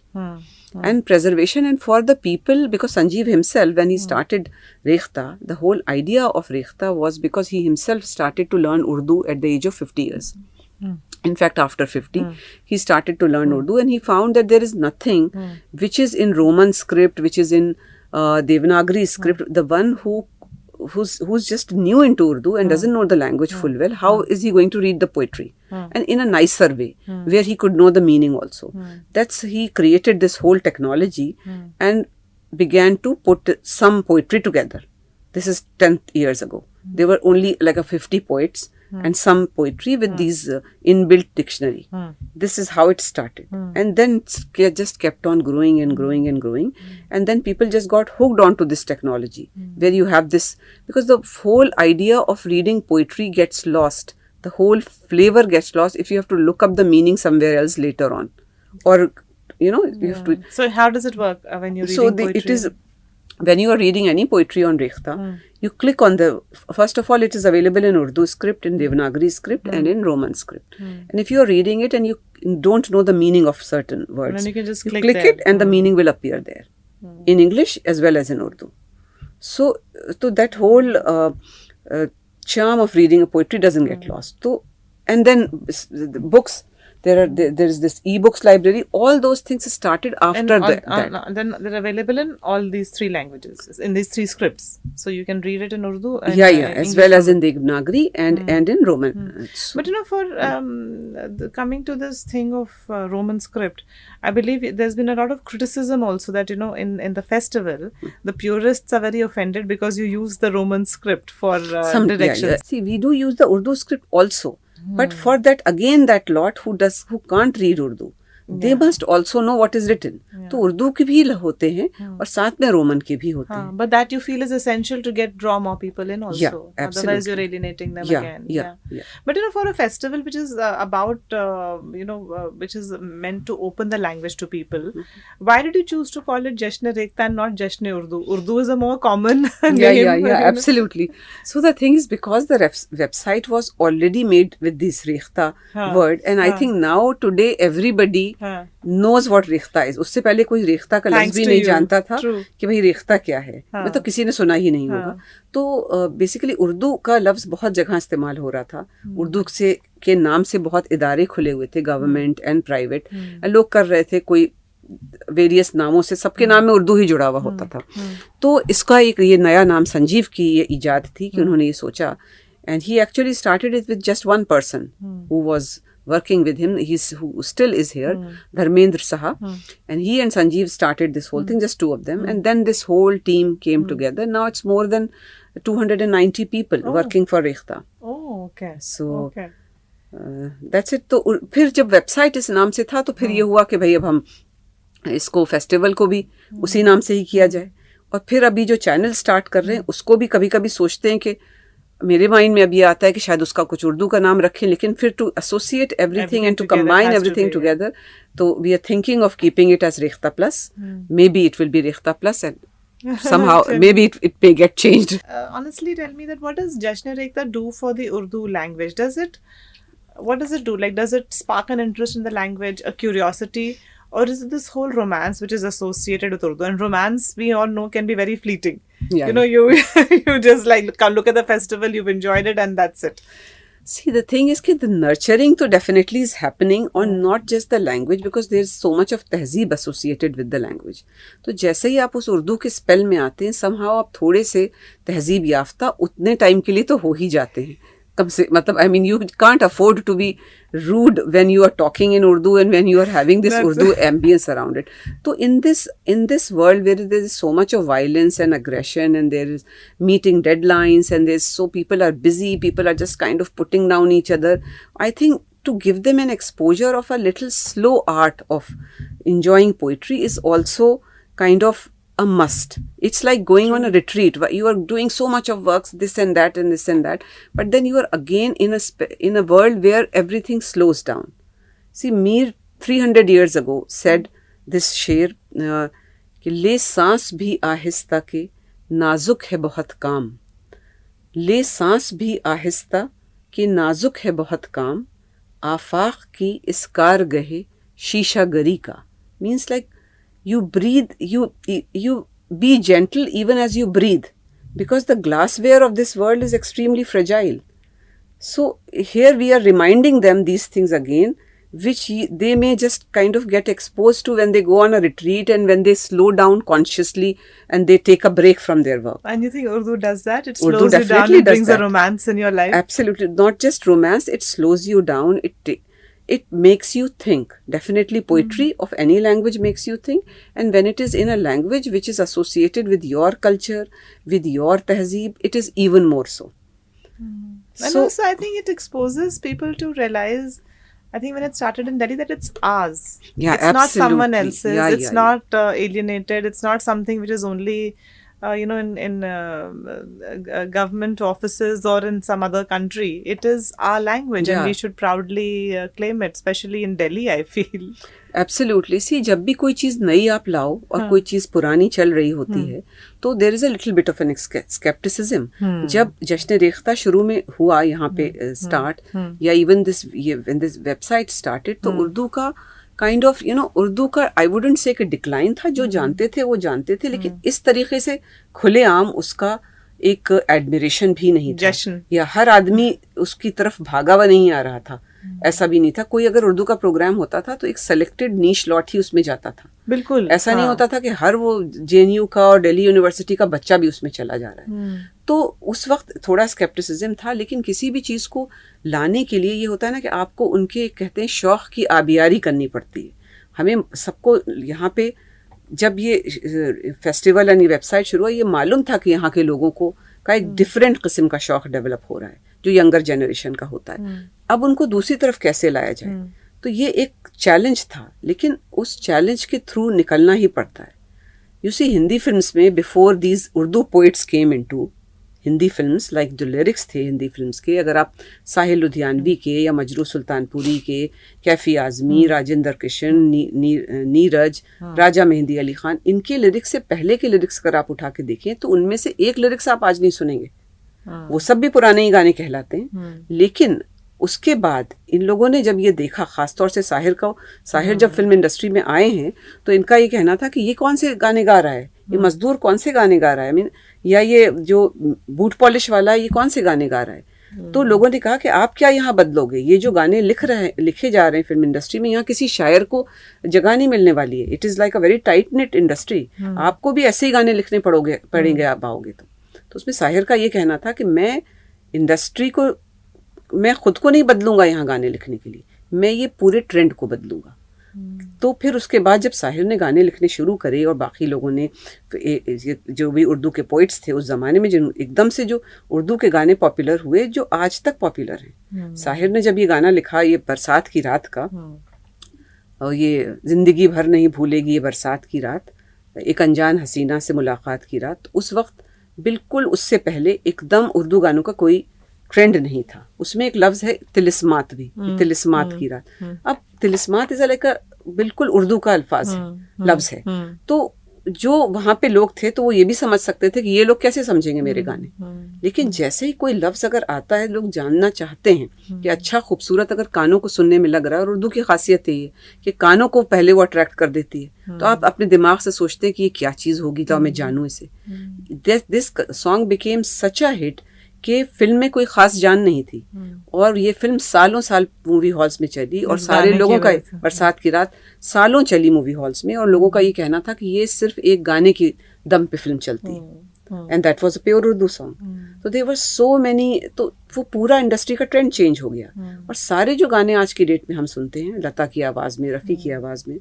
And preservation, and for the people, because Sanjeev himself, when he started Rekhta, the whole idea of Rekhta was because he himself started to learn Urdu at the age of 50 years. In fact, after 50, he started to learn Urdu, and he found that there is nothing which is in Roman script, which is in Devanagari script. The one who's just new into Urdu and doesn't know the language full well, how is he going to read the poetry? And in a nicer way, where he could know the meaning also. He created this whole technology and began to put some poetry together. This is 10 years ago. There were only like 50 poets, and some poetry with these inbuilt dictionary. This is how it started. And then it just kept on growing and growing and growing. And then people just got hooked onto this technology where you have this, because the whole idea of reading poetry gets lost. The whole flavor gets lost if you have to look up the meaning somewhere else later on. Or, you have to... So how does it work when you're reading poetry? It is, when you are reading any poetry on Rekhta, you click on first of all, it is available in Urdu script, in Devanagari script and in Roman script. And if you are reading it and you don't know the meaning of certain words, then you can just click it and the meaning will appear there, in English as well as in Urdu. So that whole charm of reading a poetry doesn't get lost. So, and then the books, there is this ebooks library. All those things started after that. Then they're available in all these 3 languages, in these 3 scripts. So you can read it in Urdu. And, as well as in Devanagari and in Roman. But for coming to this thing of Roman script, I believe there's been a lot of criticism also that in the festival, the purists are very offended because you use the Roman script for directions. See, we do use the Urdu script also. But for that, again, that lot who can't read Urdu, they must also know what is written. तो उर्दू के भी होते हैं और साथ में Roman के भी होते हैं. But that you feel is essential to draw more people in also. Yeah, absolutely. Otherwise you're alienating them again. Yeah. But for a festival which is about which is meant to open the language to people, why did you choose to call it Jashn Rekhta and not Jashn Urdu? Urdu is a more common name. Yeah, absolutely. So the thing is, because the website was already made with this Rekhta word, and I think now today everybody knows what Rekhta is. उससे पहले कोई रेख्ता का लफ्ज भी नहीं जानता था कि भाई रेख्ता क्या है. तो किसी ने सुना ही नहीं होगा. तो बेसिकली उर्दू का लफ्ज बहुत जगह इस्तेमाल हो रहा था. उर्दू के नाम से बहुत इदारे खुले हुए थे, गवर्नमेंट एंड प्राइवेट. लोग कर रहे थे कोई वेरियस नामों से, सबके नाम में उर्दू ही जुड़ा हुआ होता था. तो इसका ये नया नाम संजीव की ये इजाद थी कि उन्होंने ये सोचा. And he actually started it with just one person who was working with him, who still is here, Dharmendra Saha, and he and Sanjeev started this whole thing, just 2 of them, and then this whole team came together. Now it's more than 290 people working for Rekhta. Oh, okay. So that's it. तो फिर जब website इस नाम से था तो फिर ये हुआ कि भाई अब हम इसको फेस्टिवल को भी उसी नाम से ही किया जाए. और फिर अभी जो चैनल स्टार्ट कर रहे हैं उसको भी कभी कभी सोचते हैं कि मेरे माइंड में अब ये आता है कि शायद उसका कुछ उर्दू का नाम रखें, लेकिन फिर to associate everything and to combine everything together, तो we are thinking of keeping it as Rekhta plus. Maybe it will be Rekhta plus and somehow maybe it may get changed. Honestly, tell me that what does Jashn Rekhta do for the Urdu language? What does it do? Like, does it spark an interest in the language, a curiosity? Or is it this whole romance which is associated with Urdu? And romance, we all know, can be very fleeting. Yeah, you just look at the festival, you've enjoyed it, and that's it. See, the thing is that the nurturing to definitely is happening on not just the language, because there's so much of तहजीब associated with the language. तो जैसे ही आप उस उर्दू के spell में आते हैं, somehow आप थोड़े से तहजीब याफ्ता उतने टाइम के लिए तो हो ही जाते हैं. कब से, मतलब I mean, you can't afford to be rude when you are talking in Urdu and when you are having this Urdu ambience around it. So in this world where there is so much of violence and aggression, and there is meeting deadlines, and people are busy, people are just kind of putting down each other, I think to give them an exposure of a little slow art of enjoying poetry is also kind of a must. It's like going on a retreat. You are doing so much of works, this and that and this and that, but then you are again in a world where everything slows down. See, Mir 300 years ago said this शेर कि ले सांस भी आहिस्ता के नाजुक है बहुत काम, ले सांस भी आहिस्ता कि नाजुक है बहुत काम, आफाक की इस कारगहे शीशा गरी का. Means like, you breathe, you be gentle even as you breathe, because the glassware of this world is extremely fragile. So here we are reminding them these things again, which they may just kind of get exposed to when they go on a retreat and when they slow down consciously and they take a break from their work. And you think Urdu does that? It slows you down, it brings a romance in your life? Absolutely. Not just romance, it slows you down, it makes you think. Definitely poetry of any language makes you think, and when it is in a language which is associated with your culture, with your tehzeeb, it is even more so. And also, I think it exposes people to realize, I think when it started in Delhi, that it's ours. Yeah, it's not someone absolutely. else's. Yeah, it's yeah, not alienated. It's not something which is only, in government offices or in some other country. It is our language, and Yeah. we should proudly claim it, especially in Delhi, I feel. Absolutely see, जब भी कोई चीज़ नई आप लाओ और कोई चीज़ पुरानी चल रही होती है तो there is a little bit of an scepticism. जब जश्न रेख्ता शुरू में हुआ यहाँ पे स्टार्ट, या even when this website started, तो उर्दू का काइंड ऑफ उर्दू का आई वुडंट से कि डिक्लाइन था. जो जानते थे वो जानते थे, लेकिन इस तरीके से खुलेआम उसका एक एडमिरेशन भी नहीं था, या हर आदमी उसकी तरफ भागा हुआ नहीं आ रहा था. ऐसा भी नहीं था. कोई अगर उर्दू का प्रोग्राम होता था तो एक सेलेक्टेड नीश लॉट ही उसमें जाता था. बिल्कुल ऐसा नहीं होता था कि हर वो जेएनयू का और दिल्ली यूनिवर्सिटी का बच्चा भी उसमें चला जा रहा है. तो उस वक्त थोड़ा स्केप्टिसिज्म था, लेकिन किसी भी चीज़ को लाने के लिए ये होता है ना कि आपको उनके कहते हैं शौक की आबियारी करनी पड़ती है. हमें सबको यहाँ पे जब ये फेस्टिवल यानी वेबसाइट शुरू हुआ, ये मालूम था कि यहाँ के लोगों को का एक डिफरेंट किस्म का शौक डेवलप हो रहा है जो यंगर जनरेशन का होता है. अब उनको दूसरी तरफ कैसे लाया जाए, तो ये एक चैलेंज था, लेकिन उस चैलेंज के थ्रू निकलना ही पड़ता है. यू सी, हिंदी फिल्म्स में before these Urdu poets came into Hindi films, like जो लिरिक्स थे हिंदी फिल्म्स के, अगर आप साहिल लुधियानवी के या मजरू सुल्तानपुरी के, कैफी आजमी, राजेंद्र कृष्ण, नीरज, राजा मेहंदी अली खान, इनके लिरिक्स से पहले के लिरिक्स अगर आप उठा के देखें तो उनमें से एक लिरिक्स आप आज नहीं सुनेंगे. वो सब भी पुराने ही गाने कहलाते हैं. लेकिन उसके बाद इन लोगों ने जब ये देखा, खासतौर से साहिर जब फिल्म इंडस्ट्री में आए हैं, तो इनका ये कहना था कि ये कौन से गाने गा रहा है, ये मजदूर कौन से गाने गा रहा है, या ये जो बूट पॉलिश वाला ये कौन से गाने गा रहा है. तो लोगों ने कहा कि आप क्या यहाँ बदलोगे, ये जो गाने लिखे जा रहे हैं फिल्म इंडस्ट्री में, यहाँ किसी शायर को जगह नहीं मिलने वाली है. It is like a very tight knit industry. आपको भी ऐसे ही गाने लिखने पड़ेंगे आप आओगे तो उसमें साहिर का ये कहना था कि मैं खुद को नहीं बदलूंगा यहाँ गाने लिखने के लिए, मैं ये पूरे ट्रेंड को बदलूंगा. तो फिर उसके बाद जब साहिर ने गाने लिखने शुरू करे और बाकी लोगों ने, जो भी उर्दू के पोइट्स थे उस ज़माने में, जिन एकदम से जो उर्दू के गाने पॉपुलर हुए, जो आज तक पॉपुलर हैं. साहिर ने जब ये गाना लिखा, ये बरसात की रात का, और ये ज़िंदगी भर नहीं भूलेगी ये बरसात की रात, एक अनजान हसीना से मुलाकात की रात, उस वक्त बिल्कुल उससे पहले एकदम उर्दू गानों का कोई ट्रेंड नहीं था. उसमें एक लफ्ज़ है तिलिस्मात भी, तिलिस्मात की रात. अब तिलिस्मात इज़ लाइक बिल्कुल उर्दू का अल्फाज है, लफ्ज़ है. तो जो वहाँ पे लोग थे तो वो ये भी समझ सकते थे कि ये लोग कैसे समझेंगे मेरे गाने. लेकिन जैसे ही कोई लफ्ज़ अगर आता है, लोग जानना चाहते हैं कि अच्छा खूबसूरत अगर कानों को सुनने में लग रहा है, और उर्दू की खासियत है ये कि कानों को पहले वो अट्रैक्ट कर देती है, तो आप अपने दिमाग से सोचते हैं कि ये क्या चीज़ होगी, तो मैं जानूँ इसे. This song became such a hit कि फिल्म में कोई खास जान नहीं थी, और ये फिल्म सालों साल मूवी हॉल्स में चली, और सारे लोगों का, बरसात की रात सालों चली मूवी हॉल्स में, और लोगों का ये कहना था कि ये सिर्फ एक गाने की दम पे फिल्म चलती है, and that was a pure Urdu song. तो देयर वर सो मेनी, तो वो पूरा इंडस्ट्री का ट्रेंड चेंज हो गया. और सारे जो गाने आज की डेट में हम सुनते हैं, लता की आवाज़ में, रफ़ी की आवाज़ में,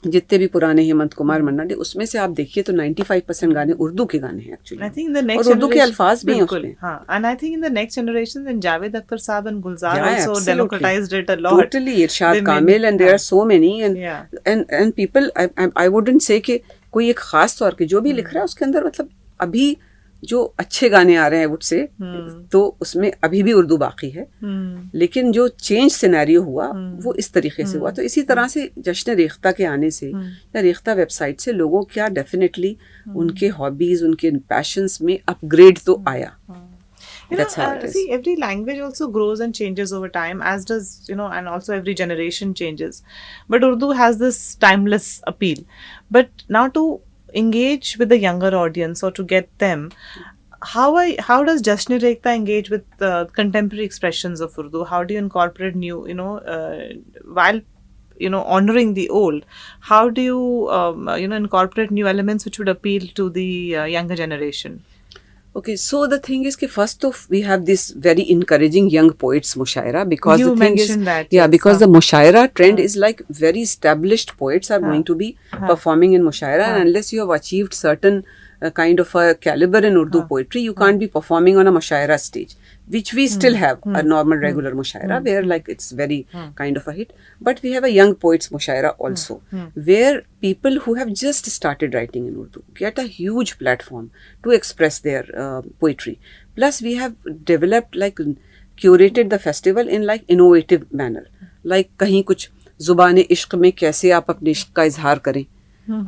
जितने भी पुराने हेमंत कुमार मन्ना डे, उसमें से आप देखिए तो 95% गाने उर्दू के गाने हैं एक्चुअली, और उर्दू के अल्फाज भी हैं उसमें. And I think in the next generation, then Javed Akhtar Saab and Gulzar also democratized it a lot. Totally, Irshad Kamil, and there are so many, and people, I wouldn't say कि कोई एक खास तौर के जो भी लिख रहा है उसके अंदर, मतलब अभी जो अच्छे गाने आ रहे हैं उससे, तो उसमें अभी भी उर्दू बाकी है. लेकिन जो चेंज सिनेरियो हुआ वो इस तरीके से हुआ. तो इसी तरह से जश्न रेख्ता के आने से या रेख्ता वेबसाइट से लोगों क्या डेफिनेटली उनके हॉबीज, उनके पैशंस में अपग्रेड तो आया. See, every language also grows and changes over time, as does, and also every generation changes. But Urdu has this timeless appeal. But now to engage with the younger audience, or to get them, how does Jashn Rekhta engage with contemporary expressions of Urdu? How do you incorporate new, while honoring the old, how do you incorporate new elements which would appeal to the younger generation? Okay, so the thing is कि first off we have this very encouraging young poets mushaira, because you the thing is that, yeah, because the mushaira trend is like very established poets are going to be performing in mushaira, and unless you have achieved certain kind of a caliber in Urdu poetry, you can't be performing on a mushaira stage, which we still have, a normal regular mushaira, where like it's very kind of a hit. But we have a young poets mushaira also, where people who have just started writing in Urdu get a huge platform to express their poetry. Plus we have developed, like curated the festival in like innovative manner, like कहीं कुछ ज़ुबान इश्क में कैसे आप अपने इश्क का इजहार करें,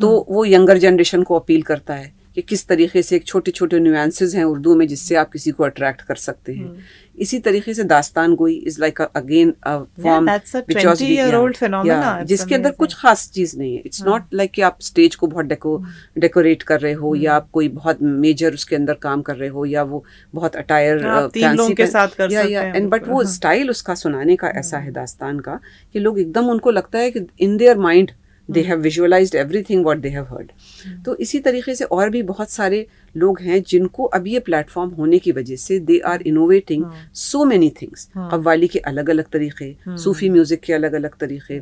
तो वो यंगर जनरेशन को अपील करता है कि किस तरीके से एक छोटे छोटे न्यूएंसेस हैं उर्दू में जिससे आप किसी को अट्रैक्ट कर सकते हैं. इसी तरीके से दास्तान गोई is like again a form which was 20-year-old phenomena. जिसके अंदर कुछ खास चीज नहीं है. इट्स नॉट लाइक कि आप स्टेज को बहुत डेकोरेट कर रहे हो, या आप कोई बहुत मेजर उसके अंदर काम कर रहे हो, या वो बहुत अटायर फैंसी के साथ कर सकते हैं. एंड बट वो स्टाइल उसका सुनाने का ऐसा है दास्तान का कि लोग एकदम उनको लगता है कि in their mind they have visualized everything what they have heard. तो इसी तरीके से और भी बहुत सारे लोग हैं जिनको अब ये प्लेटफॉर्म होने की वजह से they are innovating so many things. Qawwali के अलग अलग तरीके, सूफी म्यूजिक के अलग अलग तरीके.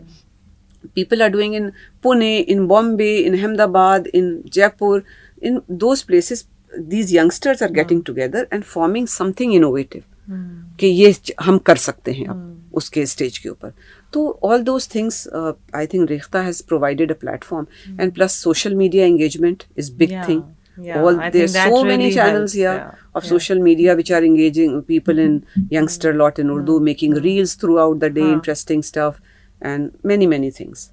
People are doing in Pune, in Bombay, in Ahmedabad, in Jaipur, in those places these youngsters are getting together and forming something innovative. कि ये हम कर सकते हैं अब उसके स्टेज के ऊपर. तो all those things I think Rekhta has provided a platform, and plus social media engagement is big thing. There's so many channels here of social media which are engaging people in youngster lot in Urdu, making reels throughout the day, interesting stuff, and many things.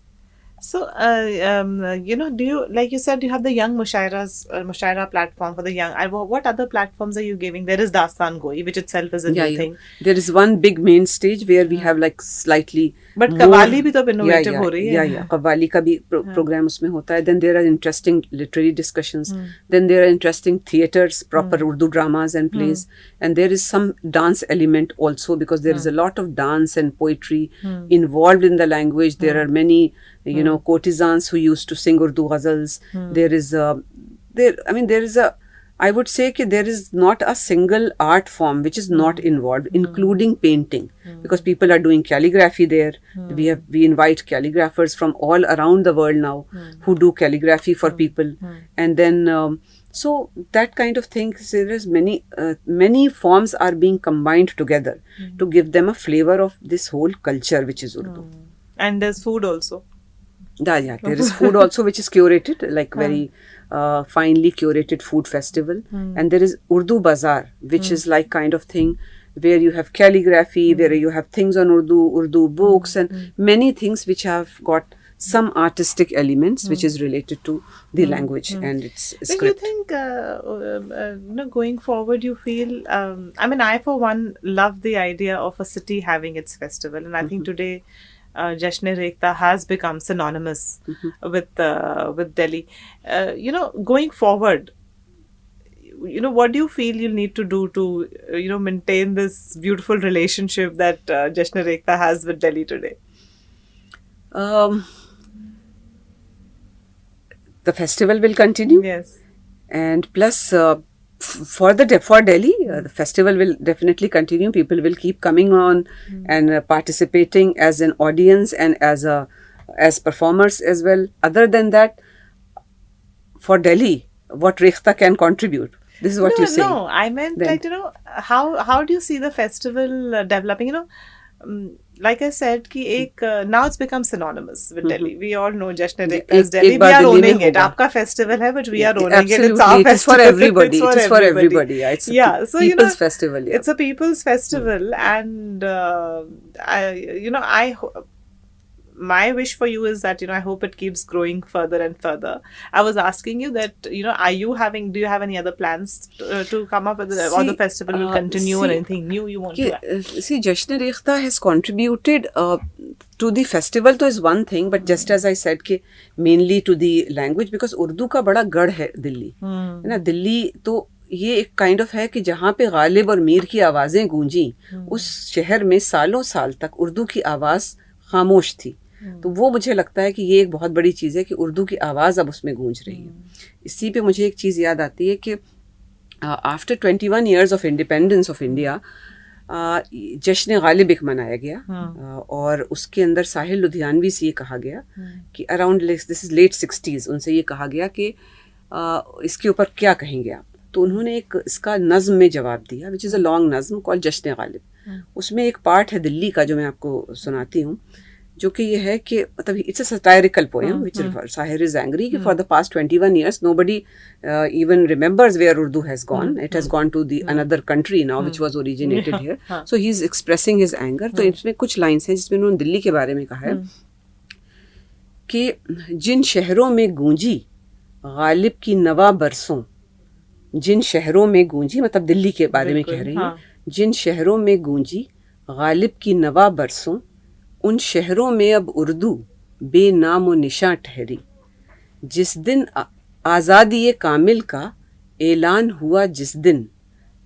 So, do you, like you said, you have the young mushaira platform for the young. What other platforms are you giving? There is Dastan Goi, which itself is a new thing. There is one big main stage where we have like slightly. But Qawwali bhi to innovative हो रही है. Yeah. Qawwali का भी program उसमें होता है. Then there are interesting literary discussions. Then there are interesting theatres, proper Urdu dramas and plays. And there is some dance element also, because there is a lot of dance and poetry involved in the language. There are many courtesans who used to sing Urdu ghazals. There is I would say that there is not a single art form which is not involved, including painting, because people are doing calligraphy there. We invite calligraphers from all around the world now who do calligraphy for people, and then so that kind of thing. So there is many forms are being combined together to give them a flavor of this whole culture which is Urdu. And there's food also. Yeah, there is food also which is curated, like very finely curated food festival. And there is Urdu Bazaar, which is like kind of thing where you have calligraphy, where you have things on Urdu books, and many things which have got some artistic elements which is related to the language and its script. Do you think, going forward, you feel, I for one love the idea of a city having its festival, and I think today Jashn-e-Rekhta has become synonymous with Delhi. Going forward, what do you feel you'll need to do to maintain this beautiful relationship that Jashn-e-Rekhta has with Delhi today? The festival will continue. Yes. And plus for Delhi, the festival will definitely continue. People will keep coming on and participating as an audience and as performers as well. Other than that, for Delhi, what Rekhta can contribute. This is what you say. No, I meant then, how do you see the festival developing? Like I said, now it's become synonymous with Delhi. We all know Jashn-e-Rekhta is Delhi. We are owning it. Aapka festival hai, but we are owning it. It's our festival. It's for everybody. It's for everybody. It's a people's festival. Yeah. It's a people's festival, and my wish for you is that I hope it keeps growing further and further. I was asking you that do you have any other plans to come up with or the festival will continue or anything new you want to add? See, Jashn-e-Rekhta has contributed to the festival तो is one thing, but just as I said कि mainly to the language, because Urdu का बड़ा गढ़ है दिल्ली, है ना. दिल्ली तो ये एक काइंड ऑफ है कि जहाँ पे गालिब और मीर की आवाज़ें गूंजी, उस शहर में सालों साल तक उर्दू की आवाज़ खामोश थी. तो वो मुझे लगता है कि ये एक बहुत बड़ी चीज़ है कि उर्दू की आवाज़ अब उसमें गूंज रही है. इसी पे मुझे एक चीज़ याद आती है कि after 21 years of independence of India जश्न गालिब एक मनाया गया, और उसके अंदर साहिल लुधियानवी से ये कहा गया कि around this is late 60s, उनसे ये कहा गया कि इसके ऊपर क्या कहेंगे आप? तो उन्होंने एक इसका नज़्म में जवाब दिया, विच इज़ अ लॉन्ग नज़्म कॉल्ड जश्न गालिब। उसमें एक पार्ट है दिल्ली का जो मैं आपको सुनाती हूँ, जो कि ये है कि मतलब it's a satirical poem which Sahir is angry कि for the past 21 years nobody even remembers where Urdu has gone. It has gone to the another country now which was originated here. So he is expressing his anger. तो इसमें कुछ lines हैं जिसमें उन्होंने दिल्ली के बारे में कहा है कि जिन शहरों में गूंजी गालिब की नवा बरसों, जिन शहरों में गूंजी मतलब दिल्ली के बारे में कह रही हैं, जिन शहरों में गूंजी गालिब की नवा बरसों, उन शहरों में अब उर्दू बेनाम व निशां ठहरी। जिस दिन आज़ादी कामिल का ऐलान हुआ, जिस दिन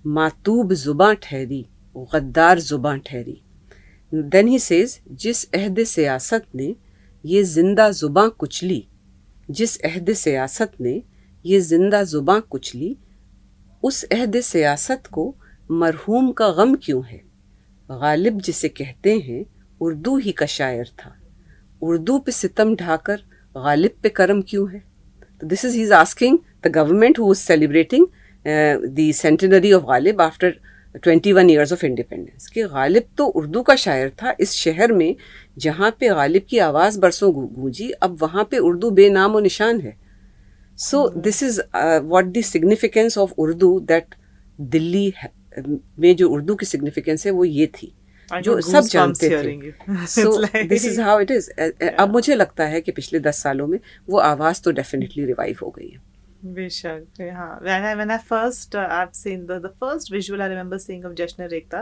मातूब जुबां ठहरी, गद्दार जुबां ठहरी। देन ही सेज, जिस अहद सियासत ने ये जिंदा जुबां कुचली, जिस अहद सियासत ने ये जिंदा जुबां कुचली, उस अहद सियासत को मरहूम का गम क्यों है? गालिब जिसे कहते हैं उर्दू ही का शायर था, उर्दू पे सितम ढाकर गालिब पे करम क्यों है? तो this is he is asking the government who is celebrating the centenary of Ghalib after 21 years of independence कि गालिब तो उर्दू का शायर था इस शहर में जहाँ पे गालिब की आवाज़ बरसों गूंजी, अब वहाँ पे उर्दू बेनाम व निशान है। So this is what the significance of Urdu, that Delhi में जो उर्दू की सिग्निफिकेंस है वो ये थी जो सब जानते थे। So this is how it is. अब मुझे लगता है कि पिछले 10 सालों में वो आवाज़ तो डेफिनेटली रिवाइव हो गई है। बेशक, हाँ. When I first I've seen the first visual I remember seeing of Jashn Ekta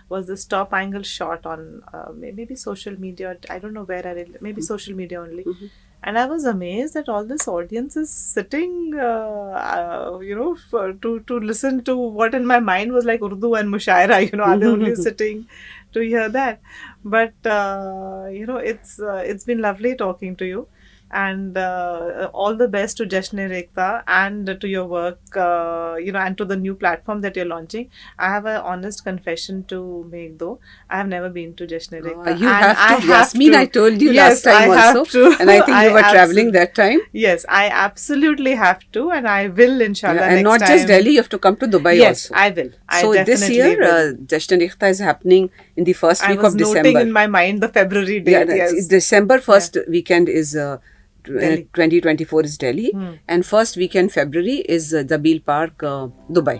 was this top angle shot on maybe social media. I don't know where I read, maybe social media only. And I was amazed that all this audience is sitting, to listen to what in my mind was like Urdu and Mushaira. Are they only sitting to hear that? But it's been lovely talking to you. And all the best to Jashn Ekta and to your work, and to the new platform that you're launching. I have an honest confession to make, though. I have never been to Jashn Ekta. You have to, Yasmin. I told you last time also. And I think you were traveling that time. Yes, I absolutely have to, and I will, inshallah, and next not time. just Delhi, you have to come to Dubai yes, also. I will. So this year, Jashn Ekta is happening in the first week of December. I was noting in my mind the February date. Yes. December first weekend is 2024 is Delhi, and first weekend February is Zabil Park, Dubai.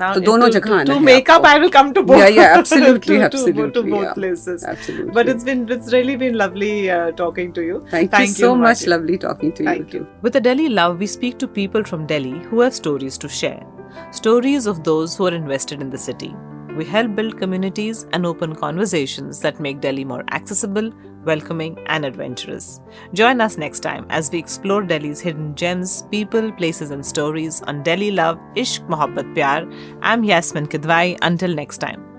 Now तो दोनों जगह आना to है make up, आपको. I will come to both. Yeah, absolutely, absolutely. to both yeah. places. Absolutely. But it's really been lovely talking to you. Thank you so much. Lovely talking to you too. With the Delhi Love, we speak to people from Delhi who have stories to share. Stories of those who are invested in the city. We help build communities and open conversations that make Delhi more accessible, welcoming and adventurous. Join us next time as we explore Delhi's hidden gems, people, places and stories on Delhi Love, Ishq, Mohabbat, Pyar. I'm Yasmin Kidwai. Until next time.